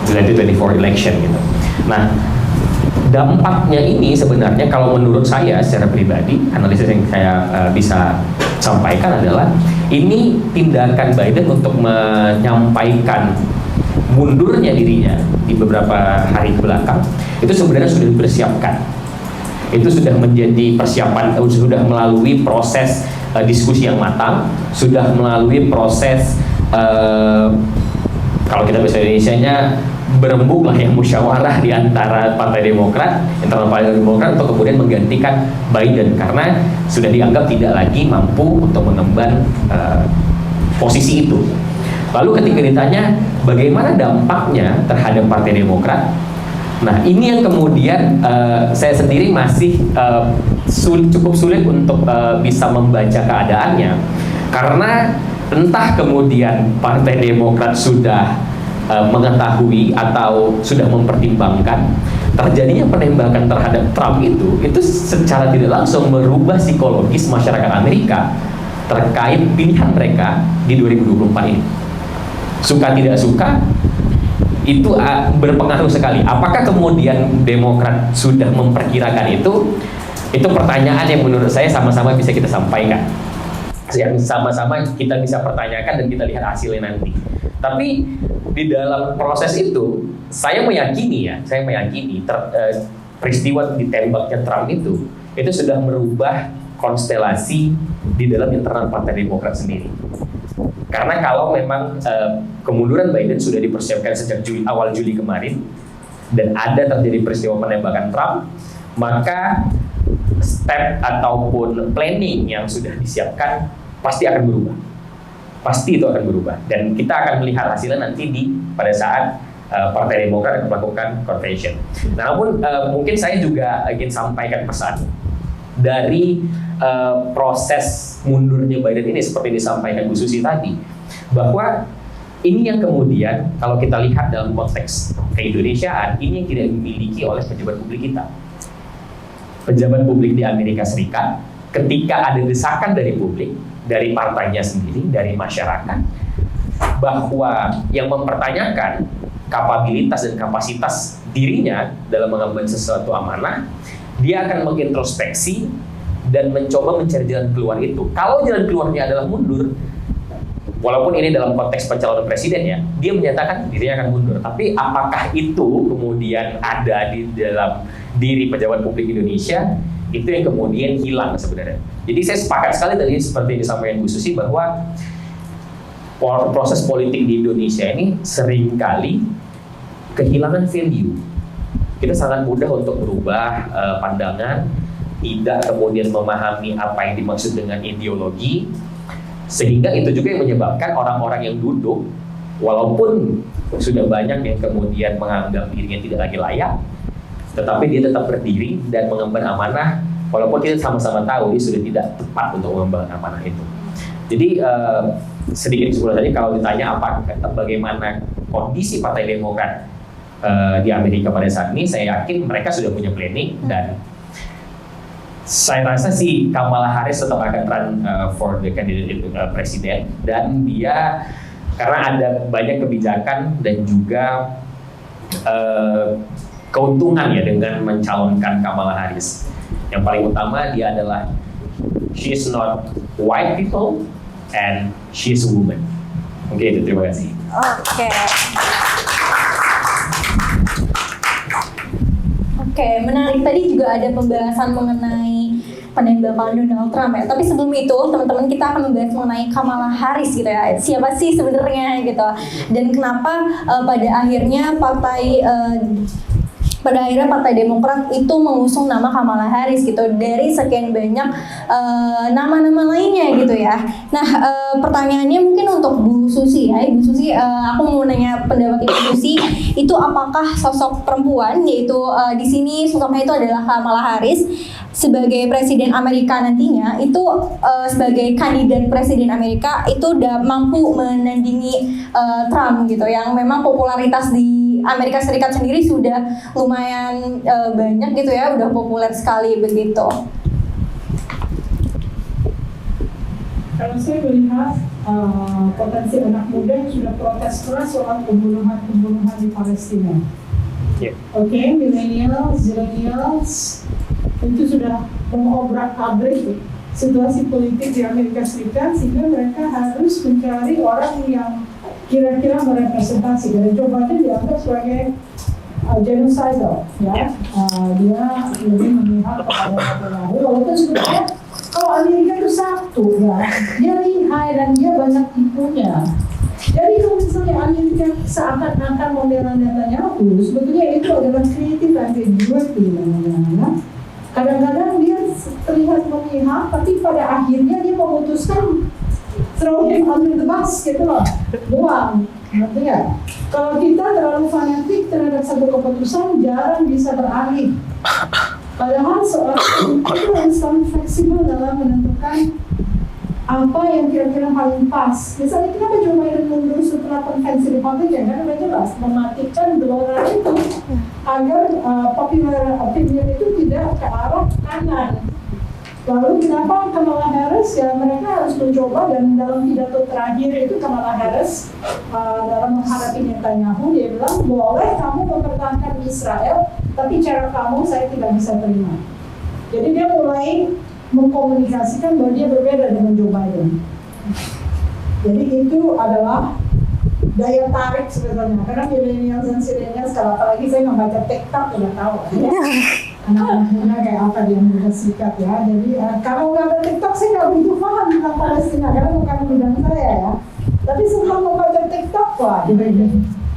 2024 election gitu. Nah, dampaknya ini sebenarnya kalau menurut saya secara pribadi, analisis yang saya bisa sampaikan adalah ini tindakan Biden untuk menyampaikan mundurnya dirinya di beberapa hari belakang itu sebenarnya sudah dipersiapkan. Itu sudah menjadi persiapan, sudah melalui proses diskusi yang matang, sudah melalui proses kalau kita bahasa Indonesianya berembuk lah yang musyawarah di antara Partai Demokrat, internal Partai Demokrat untuk kemudian menggantikan Biden karena sudah dianggap tidak lagi mampu untuk mengemban posisi itu. Lalu ketika ditanya bagaimana dampaknya terhadap Partai Demokrat, nah ini yang kemudian saya sendiri masih cukup sulit untuk bisa membaca keadaannya karena entah kemudian Partai Demokrat sudah mengetahui atau sudah mempertimbangkan terjadinya penembakan terhadap Trump itu secara tidak langsung merubah psikologis masyarakat Amerika terkait pilihan mereka di 2024 ini. Suka tidak suka itu berpengaruh sekali. Apakah kemudian Demokrat sudah memperkirakan itu? Itu pertanyaan yang menurut saya sama-sama bisa kita sampaikan. Yang sama-sama kita bisa pertanyakan dan kita lihat hasilnya nanti. Tapi di dalam proses itu, saya meyakini peristiwa ditembaknya Trump itu sudah merubah konstelasi di dalam internal Partai Demokrat sendiri. Karena kalau memang kemunduran Biden sudah dipersiapkan sejak awal Juli kemarin dan ada terjadi peristiwa penembakan Trump, maka step ataupun planning yang sudah disiapkan pasti akan berubah. Pasti itu akan berubah dan kita akan melihat hasilnya nanti pada saat Partai Demokrat akan melakukan convention. Namun mungkin saya juga ingin sampaikan pesan dari proses mundurnya Biden ini seperti disampaikan Bu Susi tadi, bahwa ini yang kemudian kalau kita lihat dalam konteks keindonesiaan ini yang tidak dimiliki oleh pejabat publik kita. Pejabat publik di Amerika Serikat ketika ada desakan dari publik, dari partainya sendiri, dari masyarakat, bahwa yang mempertanyakan kapabilitas dan kapasitas dirinya dalam mengemban sesuatu amanah, dia akan mengintrospeksi dan mencoba mencari jalan keluar itu. Kalau jalan keluarnya adalah mundur, walaupun ini dalam konteks pencalonan presiden ya, dia menyatakan dirinya akan mundur. Tapi apakah itu kemudian ada di dalam diri pejabat publik Indonesia? itu yang kemudian hilang sebenarnya. Jadi saya sepakat sekali tadi seperti yang disampaikan Bu Susi bahwa proses politik di Indonesia ini seringkali kehilangan value. Kita sangat mudah untuk berubah pandangan, tidak kemudian memahami apa yang dimaksud dengan ideologi, sehingga itu juga yang menyebabkan orang-orang yang duduk, walaupun sudah banyak yang kemudian menganggap dirinya tidak lagi layak, tetapi dia tetap berdiri dan mengemban amanah, walaupun kita sama-sama tahu dia sudah tidak tepat untuk mengemban amanah itu. Jadi sedikit kesimpulan tadi, kalau ditanya bagaimana kondisi Partai Demokrat di Amerika pada saat ini, saya yakin mereka sudah punya planning, dan saya rasa si Kamala Harris tetap akan run for the candidate presiden, dan dia karena ada banyak kebijakan dan juga keuntungan ya dengan mencalonkan Kamala Harris. Yang paling utama dia adalah she is not white people and she is a woman. Oke, itu terima kasih. Oke, menarik. Tadi juga ada pembahasan mengenai penembakan Donald Trump ya. Tapi sebelum itu, teman-teman, kita akan membahas mengenai Kamala Harris gitu ya. Siapa sih sebenarnya gitu. Dan kenapa pada akhirnya Partai Demokrat itu mengusung nama Kamala Harris gitu dari sekian banyak nama-nama lainnya gitu ya. Nah, pertanyaannya mungkin untuk Bu Susi ya. Bu Susi, aku mau nanya pendapat Ibu Susi, itu apakah sosok perempuan, yaitu di sini sosoknya itu adalah Kamala Harris sebagai presiden Amerika nantinya, itu sebagai kandidat presiden Amerika itu udah mampu menandingi Trump gitu, yang memang popularitas di Amerika Serikat sendiri sudah lumayan banyak gitu ya, udah populer sekali begitu. Kalau saya melihat potensi anak muda yang sudah protes keras soal pembunuhan di Palestina. Oke, millennials itu sudah mengobrak-abrik situasi politik di Amerika Serikat, sehingga mereka harus mencari orang yang kira-kira merepresentasi, dan Joe Biden dianggap sebagai genocidal, ya. Dia lebih memihak kepada Netanyahu, walaupun sebenarnya kalau Amerika itu satu, ya, dia lihai dan dia banyak tipunya. Jadi kalau misalnya Amerika seakan-akan membela Netanyahu, sebetulnya itu adalah creative ambiguity namanya. Kadang-kadang dia terlihat memihak, tapi pada akhirnya dia memutuskan throw him under the bus gitu loh, buang, ngerti nggak? Kalau kita terlalu fanatik terhadap satu keputusan, jarang bisa beralih. Padahal seorang itu harus selalu fleksibel dalam menentukan apa yang kira-kira paling pas. Misalnya kenapa Joe Biden mundur setelah konvensi Republikan? Karena udah jelas mematikan gelora itu agar popular opinion itu tidak ke arah kanan. Lalu kenapa Kamala Harris? Ya mereka harus mencoba, dan dalam pidato terakhir itu Kamala Harris dalam menghadapi Netanyahu, dia bilang boleh kamu mempertahankan Israel, tapi cara kamu saya tidak bisa terima. Jadi dia mulai mengkomunikasikan bahwa dia berbeda dengan Joe Biden. Jadi itu adalah daya tarik sebetulnya, karena milenial dan zilenial, apalagi saya membaca TikTok udah tahu ya. Anak-anak muda kayak apa di Amerika Serikat ya. Jadi kalau nggak ada TikTok saya nggak begitu paham tentang Palestina, karena bukan bidang saya ya. Tapi setelah membaca TikTok, wah ini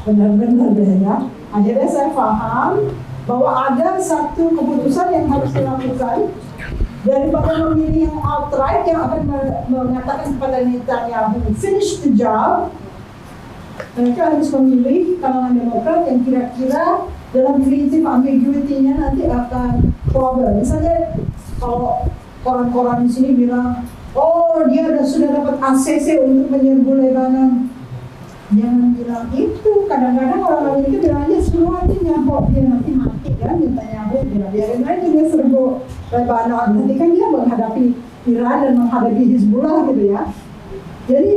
benar-benar deh ya. Akhirnya saya paham bahwa ada satu keputusan yang harus dilakukan, daripada memilih yang outright yang akan mengatakan kepada Netanyahu finish the job. Mereka harus memilih kalangan Demokrat yang kira-kira dalam creative ambiguity-nya nanti akan problem. Misalnya kalau koran-koran di sini bilang, oh dia sudah dapat ACC untuk menyerbu Lebanon. Jangan bilang itu. Kadang-kadang orang Amerika bilang aja semuanya kok dia nanti mati kan, Netanyahu biarin aja dia serbu Lebanon. Nanti kan dia menghadapi Iran dan menghadapi Hizbullah gitu ya. Jadi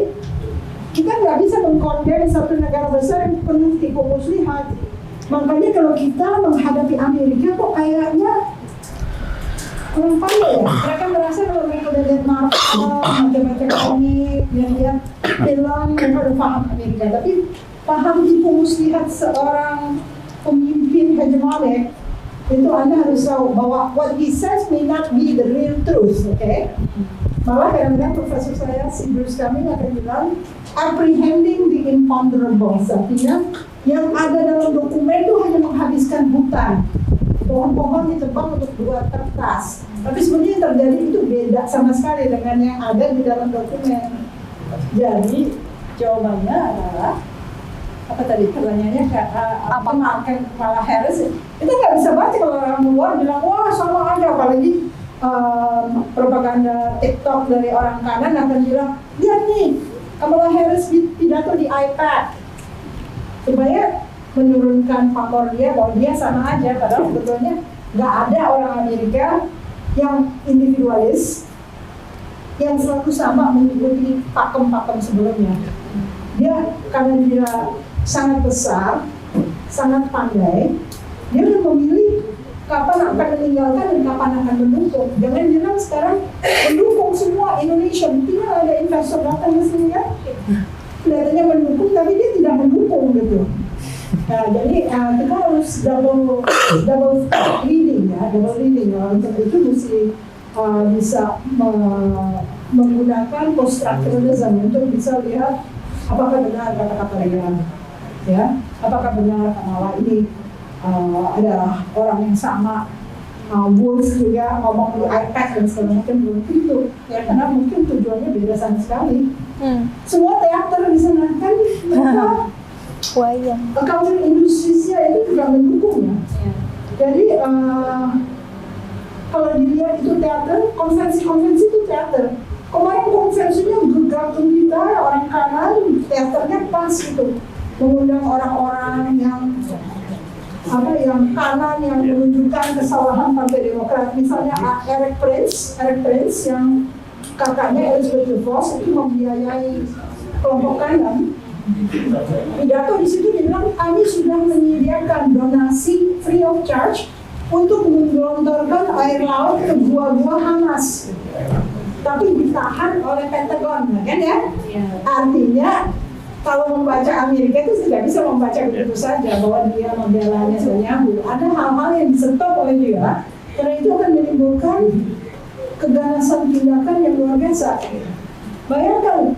kita nggak bisa mengkondem satu negara besar yang penuh tipu muslihat. Makanya kalau kita menghadapi Amerika kok kayaknya kurang paham ya. Mereka merasa kalau mereka udah lihat Marvel, baca-baca komik, lihat film, mereka udah paham Amerika. Tapi paham tipu muslihat seorang pemimpin hegemonik Itu Anda harus tahu bahwa what he says may not be the real truth, okay? Malah kadang-kadang profesor saya, si Bruce Cummings akan bilang, apprehending the imponderable, artinya yang ada dalam dokumen itu hanya menghabiskan hutan. Pohon-pohon ditebang untuk buat kertas. Tapi sebenarnya yang terjadi itu beda sama sekali dengan yang ada di dalam dokumen. Jadi jawabannya adalah apa tadi pertanyaannya Kamala Harris kita nggak bisa baca kalau orang luar bilang wah sama aja, apalagi propaganda TikTok dari orang kanan akan bilang lihat nih Kamala Harris pidato di iPad supaya menurunkan pamor dia bahwa dia sama aja, padahal sebetulnya nggak ada orang Amerika yang individualis yang selalu sama mengikuti pakem-pakem sebelumnya. Dia karena dia sangat besar, sangat pandai, dia akan memilih kapan akan meninggalkan dan kapan akan mendukung. Jangan bilang sekarang mendukung semua Indonesia, tinggal ada investor datang ke sini kan, kelihatannya mendukung tapi dia tidak mendukung gitu. Nah, jadi kita harus double reading ya, untuk itu mesti bisa menggunakan post-structuralism untuk bisa lihat apakah benar kata-kata dia, ya, apakah benar Kamala ini adalah orang yang sama, Wolf juga ngomong di iPad dan segala macam, belum tentu, ya, karena mungkin tujuannya beda sama sekali. Semua teater di sana kan mereka accounting industrinya itu juga mendukung ya. Jadi kalau dilihat itu teater, konvensi itu teater. Kemarin konvensinya gegap gempita, orang kanan, teaternya pas itu, mengundang orang-orang yang kanan yang menunjukkan kesalahan Partai Demokrat. Misalnya Eric Prince yang kakaknya Elizabeth DeVos itu membiayai kelompok kanan. Pidato di situ bilang kami sudah menyediakan donasi free of charge untuk menggelontorkan air laut ke gua-gua Hamas, tapi ditahan oleh Pentagon, kan ya? Artinya kalau membaca Amerika itu tidak bisa membaca begitu saja bahwa dia membela Netanyahu. Ada hal-hal yang disetop oleh dia, karena itu akan menimbulkan keganasan tindakan yang luar biasa. Bayangkan,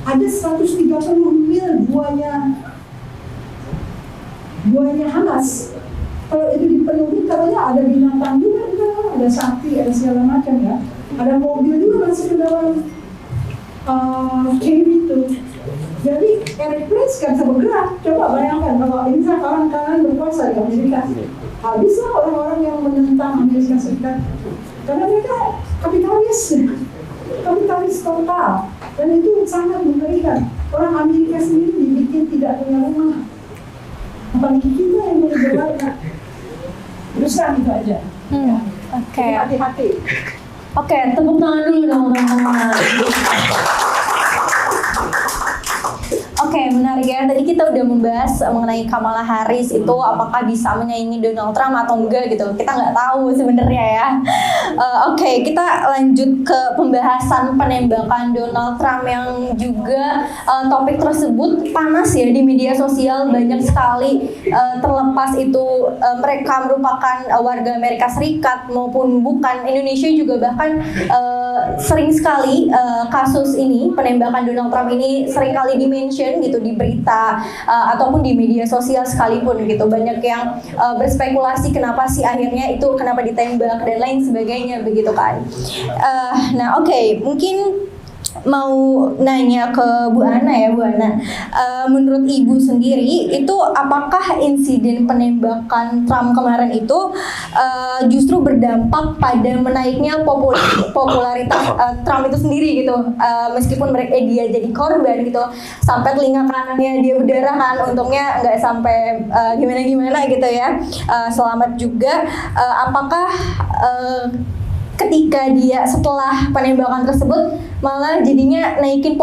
ada 130 mil buahnya Hamas. Kalau itu dipenuhi, katanya ada binatang juga, ada sapi, ada segala macam ya. Ada mobil juga masuk ke dalam cave itu. Jadi Eric Prince kan bisa bergerak. Coba bayangkan kalau ini orang kanan berkuasa di Amerika, habislah orang-orang yang menentang Amerika Serikat, karena mereka kapitalis total, dan itu sangat mengerikan. Orang Amerika sendiri dibikin tidak punya rumah, apalagi kita yang berjalan. Terus kan itu aja. Oke. Hati-hati. Oke, tepuk tangan dulu dong teman-teman. Oke, menarik ya. Tadi kita udah membahas mengenai Kamala Harris itu apakah bisa menyaingi Donald Trump atau enggak gitu. Kita nggak tahu sebenarnya ya. Oke, kita lanjut ke pembahasan penembakan Donald Trump yang juga topik tersebut panas ya di media sosial, banyak sekali, terlepas itu mereka merupakan warga Amerika Serikat maupun bukan. Indonesia juga bahkan sering sekali kasus ini, penembakan Donald Trump ini sering kali di-mention gitu di berita ataupun di media sosial sekalipun gitu. Banyak yang berspekulasi kenapa sih akhirnya itu, kenapa ditembak dan lain sebagainya begitu kan. Nah oke, mungkin mau nanya ke Bu Ana ya, Bu Ana. Menurut Ibu sendiri itu apakah insiden penembakan Trump kemarin itu justru berdampak pada menaiknya popularitas Trump itu sendiri gitu, meskipun dia jadi korban gitu, sampai telinga kanannya dia berdarahan, untungnya nggak sampai gimana-gimana gitu ya, selamat juga. Apakah ketika dia setelah penembakan tersebut malah jadinya naikin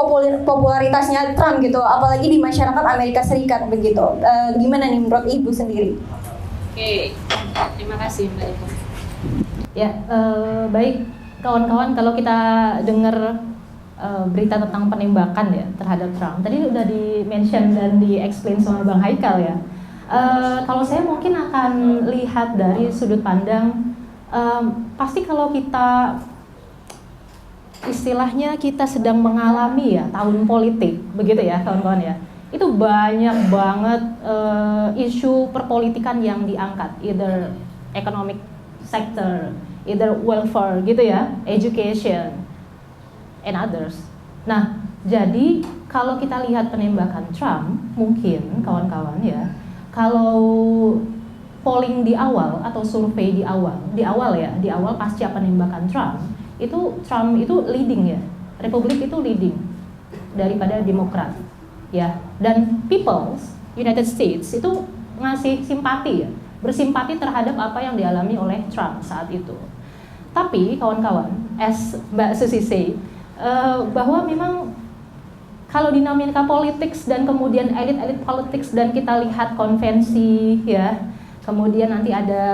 popularitasnya Trump gitu, apalagi di masyarakat Amerika Serikat begitu. Gimana nih menurut Ibu sendiri? Oke, terima kasih Mbak Eva. Ya, baik kawan-kawan, kalau kita dengar berita tentang penembakan ya terhadap Trump, tadi udah di-mention dan di-explain sama Bang Haikal ya. Kalau saya mungkin akan lihat dari sudut pandang, pasti kalau kita istilahnya kita sedang mengalami ya tahun politik, begitu ya kawan-kawan ya. Itu banyak banget isu perpolitikan yang diangkat, either economic sector, either welfare gitu ya, education, and others. Nah, jadi kalau kita lihat penembakan Trump, mungkin kawan-kawan ya, kalau polling di awal atau survei di awal pasca penembakan Trump itu leading ya, Republik itu leading daripada Demokrat. Ya, dan People's United States itu ngasih simpati ya, bersimpati terhadap apa yang dialami oleh Trump saat itu. Tapi kawan-kawan, as Mbak Susi say, bahwa memang kalau dinamika politics dan kemudian elit-elit politics dan kita lihat konvensi ya, kemudian nanti ada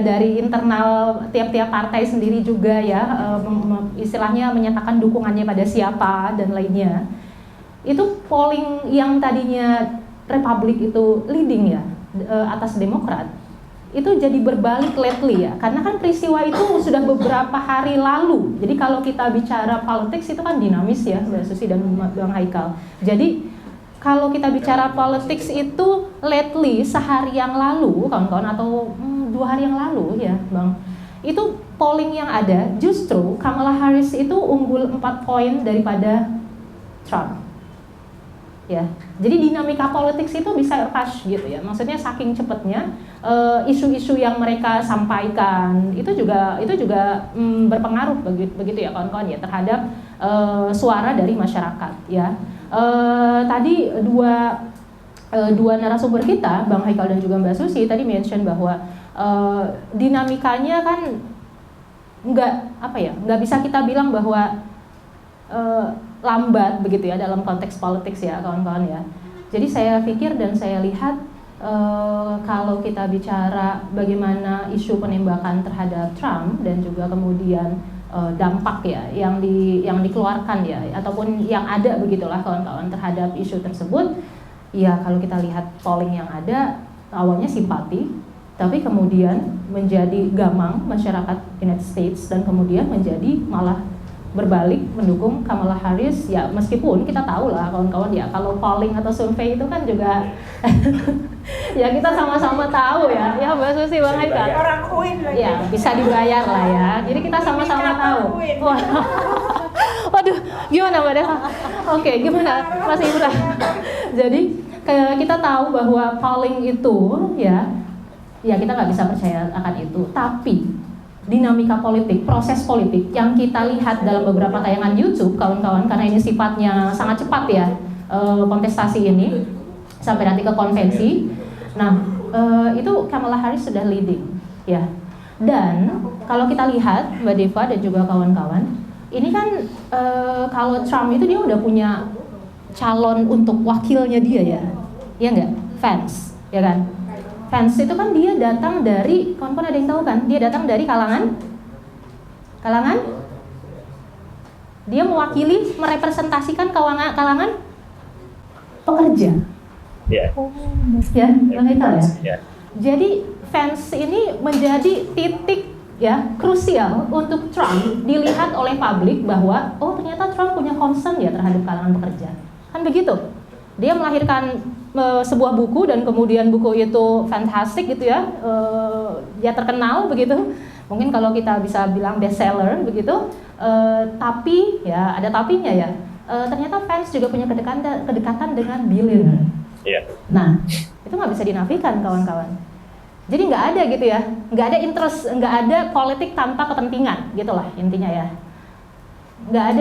dari internal tiap-tiap partai sendiri juga ya, istilahnya menyatakan dukungannya pada siapa dan lainnya. Itu polling yang tadinya Republik itu leading ya atas Demokrat, itu jadi berbalik lately ya, karena kan peristiwa itu sudah beberapa hari lalu. Jadi kalau kita bicara politics itu kan dinamis ya Mbak Susi dan Bang Haikal. Jadi kalau kita bicara politics itu lately sehari yang lalu kawan-kawan atau 2 hari yang lalu ya Bang, itu polling yang ada justru Kamala Harris itu unggul 4 poin daripada Trump ya. Jadi dinamika politics itu bisa rush gitu ya, maksudnya saking cepatnya isu-isu yang mereka sampaikan itu juga berpengaruh begitu ya kawan-kawan ya terhadap suara dari masyarakat ya. Tadi dua narasumber kita, Bang Haikal dan juga Mbak Susi tadi mention bahwa dinamikanya kan nggak bisa kita bilang bahwa lambat begitu ya dalam konteks politics ya kawan-kawan ya. Jadi saya pikir dan saya lihat kalau kita bicara bagaimana isu penembakan terhadap Trump dan juga kemudian dampak ya yang dikeluarkan ya ataupun yang ada begitulah kawan-kawan terhadap isu tersebut ya, kalau kita lihat polling yang ada awalnya simpati tapi kemudian menjadi gamang masyarakat United States dan kemudian menjadi malah berbalik mendukung Kamala Harris ya, meskipun kita tahu lah kawan-kawan ya kalau polling atau survei itu kan juga ya kita sama-sama tahu ya Mbak Susi, Bang Haikal Orang UIN lagi. ya bisa dibayar lah ya, jadi kita sama-sama tahu. Waduh, gimana Mbak Deva? Oke, gimana Mas Ibra? Jadi kita tahu bahwa polling itu ya kita nggak bisa percaya akan itu, tapi dinamika politik, proses politik yang kita lihat dalam beberapa tayangan YouTube kawan-kawan, karena ini sifatnya sangat cepat ya kontestasi ini sampai nanti ke konvensi. Nah itu Kamala Harris sudah leading ya, dan kalau kita lihat Mbak Deva dan juga kawan-kawan, ini kan kalau Trump itu dia udah punya calon untuk wakilnya dia ya nggak, fans ya kan. Fans itu kan dia datang dari, kawan-kawan ada yang tahu kan? Dia datang dari kalangan dia mewakili, merepresentasikan kalangan pekerja. Ya. Ya, Bang Haikal ya. Ya. Jadi fans ini menjadi titik ya krusial untuk Trump dilihat oleh publik bahwa oh ternyata Trump punya concern ya terhadap kalangan pekerja. Kan begitu. Dia melahirkan sebuah buku dan kemudian buku itu fantastik gitu ya, dia terkenal begitu, mungkin kalau kita bisa bilang bestseller begitu, tapi ya ada tapinya ya, ternyata fans juga punya kedekatan dengan billionaire. Iya. Nah itu nggak bisa dinafikan kawan-kawan. Jadi nggak ada gitu ya, nggak ada interest, nggak ada politik tanpa kepentingan gitulah intinya ya. Nggak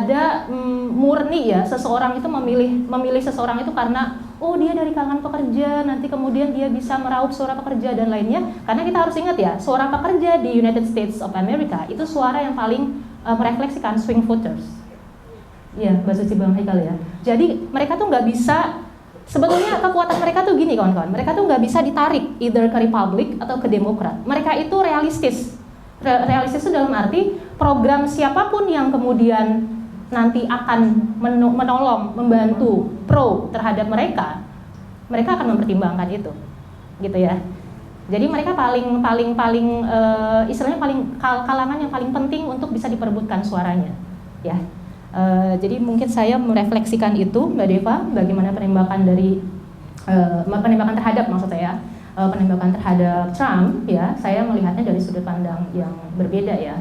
ada murni ya seseorang itu memilih seseorang itu karena oh dia dari kalangan pekerja, nanti kemudian dia bisa meraup suara pekerja dan lainnya. Karena kita harus ingat ya, suara pekerja di United States of America itu suara yang paling merefleksikan swing voters. Iya, Mbak Suci, Bang Haikal ya. Jadi mereka tuh nggak bisa, sebetulnya kekuatan mereka tuh gini kawan-kawan, mereka tuh nggak bisa ditarik either ke Republik atau ke Demokrat. Mereka itu realistis. Realistis itu dalam arti program siapapun yang kemudian nanti akan menolong, membantu, pro terhadap mereka akan mempertimbangkan itu, gitu ya. Jadi mereka istilahnya kalangan yang paling penting untuk bisa diperebutkan suaranya, ya. Jadi mungkin saya merefleksikan itu, Mbak Deva, bagaimana penembakan terhadap penembakan terhadap Trump, ya. Saya melihatnya dari sudut pandang yang berbeda, ya.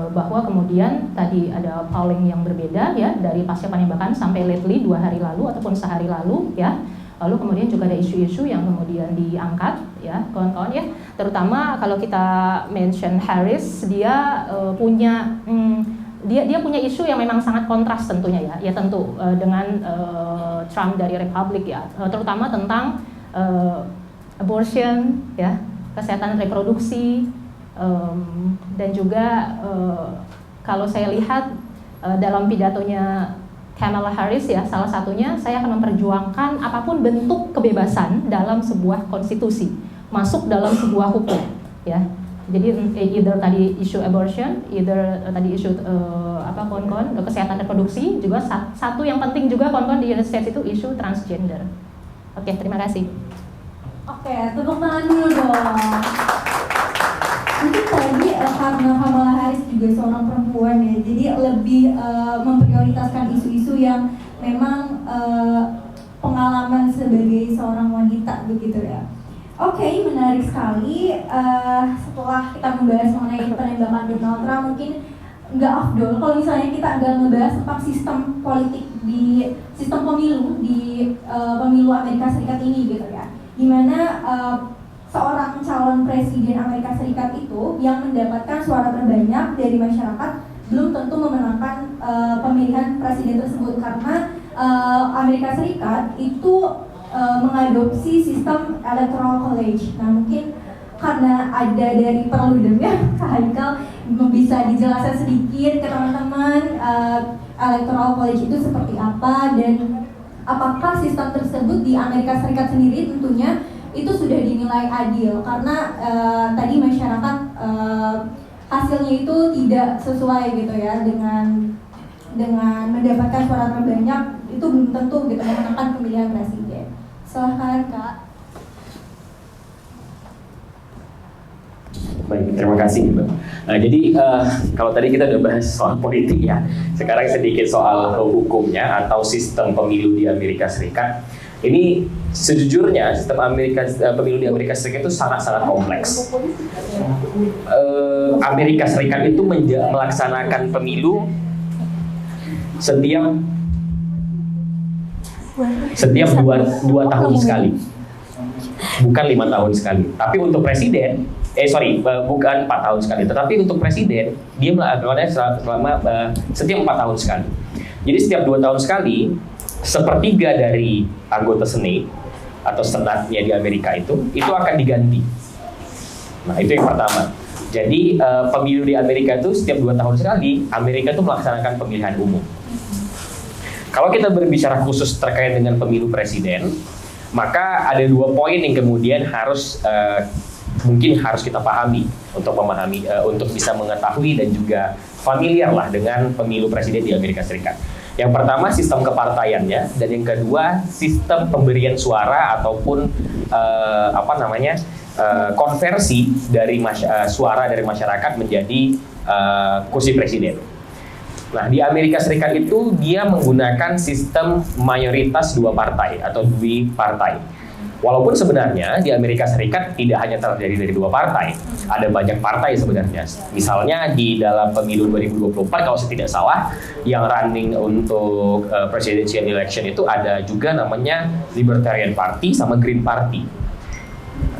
Bahwa kemudian tadi ada polling yang berbeda, ya, dari pasca penembakan sampai lately 2 hari lalu ataupun sehari lalu, ya. Lalu kemudian juga ada isu-isu yang kemudian diangkat, ya, kawan-kawan, ya. Terutama kalau kita mention Harris, dia punya punya isu yang memang sangat kontras tentunya, ya. Ya tentu dengan Trump dari Republik, ya. Terutama tentang abortion, ya, kesehatan reproduksi. Dan juga kalau saya lihat dalam pidatonya Kamala Harris, ya, salah satunya saya akan memperjuangkan apapun bentuk kebebasan dalam sebuah konstitusi, masuk dalam sebuah hukum, ya. Jadi either tadi isu abortion, either tadi isu kawan-kawan kesehatan reproduksi, juga satu yang penting juga kawan-kawan di United States itu isu transgender. Oke, terima kasih. Oke, tepuk tangan dulu dong. Mungkin tadi karena Kamala Harris juga seorang perempuan, ya, jadi lebih memprioritaskan isu-isu yang memang pengalaman sebagai seorang wanita begitu, ya. Oke, menarik sekali. Setelah kita membahas mengenai penembakan Donald Trump, mungkin nggak afdol kalau misalnya kita agak membahas tentang sistem politik di sistem pemilu di pemilu Amerika Serikat ini, gitu, ya. Dimana seorang calon presiden Amerika Serikat itu yang mendapatkan suara terbanyak dari masyarakat belum tentu memenangkan pemilihan presiden tersebut, karena Amerika Serikat itu mengadopsi sistem electoral college. Nah, mungkin karena ada dari Perludem, ya, Kak Haikal bisa dijelaskan sedikit ke teman-teman electoral college itu seperti apa dan apakah sistem tersebut di Amerika Serikat sendiri tentunya itu sudah dinilai adil, karena tadi masyarakat hasilnya itu tidak sesuai, gitu, ya, dengan mendapatkan suara terbanyak itu belum tentu, gitu, memenangkan pemilihan presiden. Silahkan, Kak. Baik, terima kasih, Mbak. Jadi kalau tadi kita udah bahas soal politik, ya, sekarang sedikit soal hukumnya atau sistem pemilu di Amerika Serikat. Ini sejujurnya sistem pemilu di Amerika Serikat itu sangat-sangat kompleks. Amerika Serikat itu melaksanakan pemilu setiap dua tahun sekali, bukan 5 tahun sekali. Tapi untuk presiden, bukan 4 tahun sekali. Tetapi untuk presiden dia melakukannya selama setiap 4 tahun sekali. Jadi setiap 2 tahun sekali, sepertiga dari anggota Senate atau senatnya di Amerika itu akan diganti. Nah, itu yang pertama. Jadi pemilu di Amerika itu setiap 2 tahun sekali, Amerika itu melaksanakan pemilihan umum. Kalau kita berbicara khusus terkait dengan pemilu presiden, maka ada 2 poin yang kemudian mungkin harus kita pahami untuk bisa mengetahui dan juga familiar lah dengan pemilu presiden di Amerika Serikat. Yang pertama sistem kepartaiannya, dan yang kedua sistem pemberian suara ataupun konversi dari suara dari masyarakat menjadi kursi presiden. Nah, di Amerika Serikat itu dia menggunakan sistem mayoritas 2 partai atau partai. Walaupun sebenarnya di Amerika Serikat tidak hanya terdiri dari 2 partai, ada banyak partai sebenarnya. Misalnya di dalam pemilu 2024 kalau saya tidak salah, yang running untuk presidential election itu ada juga namanya Libertarian Party sama Green Party.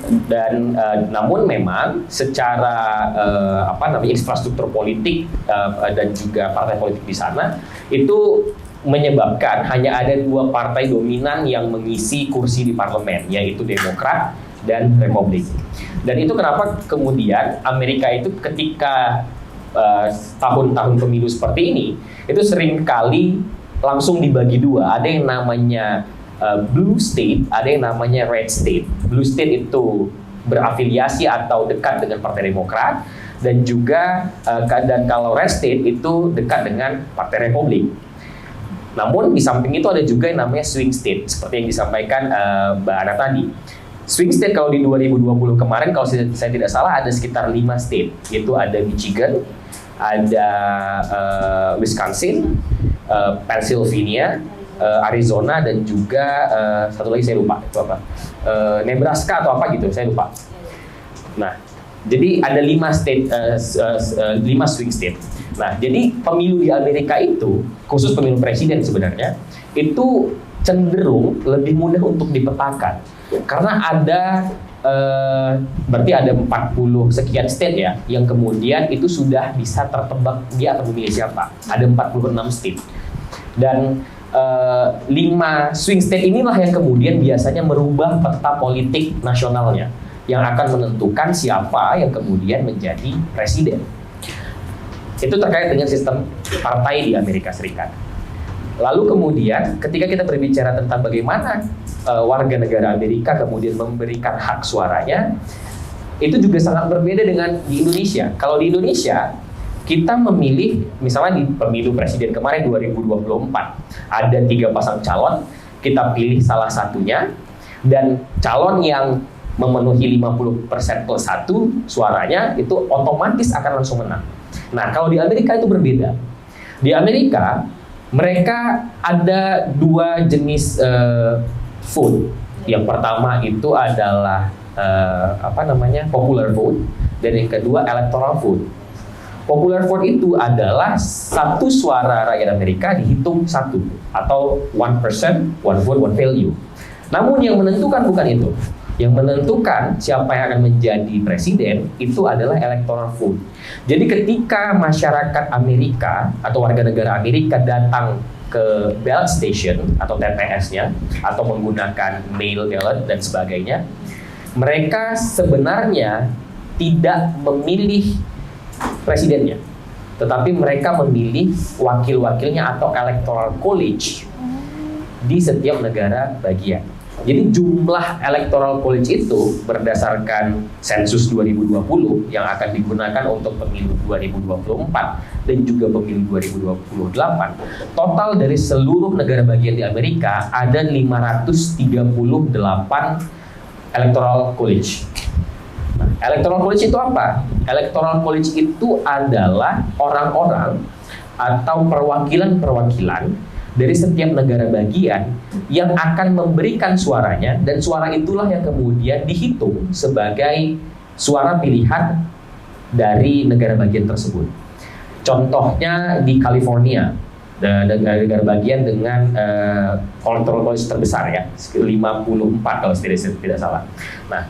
Dan namun memang secara infrastruktur politik dan juga partai politik di sana itu menyebabkan hanya ada 2 partai dominan yang mengisi kursi di parlemen, yaitu Demokrat dan Republik. Dan itu kenapa kemudian Amerika itu ketika tahun-tahun pemilu seperti ini, itu seringkali langsung dibagi 2. Ada yang namanya blue state, ada yang namanya red state. Blue state itu berafiliasi atau dekat dengan Partai Demokrat, dan juga dan kalau red state itu dekat dengan Partai Republik. Namun di samping itu ada juga yang namanya swing state, seperti yang disampaikan Mbak Ana tadi. Swing state kalau di 2020 kemarin, kalau saya tidak salah, ada sekitar 5 state, yaitu ada Michigan, ada Wisconsin, Pennsylvania, Arizona, dan juga satu lagi saya lupa itu apa, Nebraska atau apa gitu, saya lupa. Nah, jadi ada 5 state, 5 swing state. Nah, jadi pemilu di Amerika itu, khusus pemilu presiden sebenarnya, itu cenderung lebih mudah untuk dipetakan. Karena ada, berarti ada 40 sekian state ya, yang kemudian itu sudah bisa tertebak dia akan memilih siapa. Ada 46 state. Dan 5 swing state inilah yang kemudian biasanya merubah peta politik nasionalnya, yang akan menentukan siapa yang kemudian menjadi presiden. Itu terkait dengan sistem partai di Amerika Serikat. Lalu kemudian ketika kita berbicara tentang bagaimana warga negara Amerika kemudian memberikan hak suaranya, itu juga sangat berbeda dengan di Indonesia. Kalau di Indonesia, kita memilih, misalnya di pemilu presiden kemarin 2024, ada 3 pasang calon, kita pilih salah satunya, dan calon yang memenuhi 50% plus 1 suaranya, itu otomatis akan langsung menang. Nah, kalau di Amerika itu berbeda. Di Amerika, mereka ada 2 jenis vote. Yang pertama itu adalah popular vote, dan yang kedua electoral vote. Popular vote itu adalah 1 suara rakyat Amerika dihitung 1, atau 1%, 1 vote, 1 value. Namun yang menentukan bukan itu. Yang menentukan siapa yang akan menjadi presiden itu adalah electoral vote. Jadi ketika masyarakat Amerika atau warga negara Amerika datang ke ballot station atau TPS-nya atau menggunakan mail ballot dan sebagainya, mereka sebenarnya tidak memilih presidennya, tetapi mereka memilih wakil-wakilnya atau electoral college di setiap negara bagian. Jadi jumlah electoral college itu berdasarkan sensus 2020 yang akan digunakan untuk pemilu 2024 dan juga pemilu 2028. Total dari seluruh negara bagian di Amerika ada 538 electoral college. Nah, electoral college itu apa? Electoral college itu adalah orang-orang atau perwakilan-perwakilan dari setiap negara bagian yang akan memberikan suaranya, dan suara itulah yang kemudian dihitung sebagai suara pilihan dari negara bagian tersebut. Contohnya di California, negara bagian dengan electoral college terbesar ya, 54 kalau tidak salah. Nah,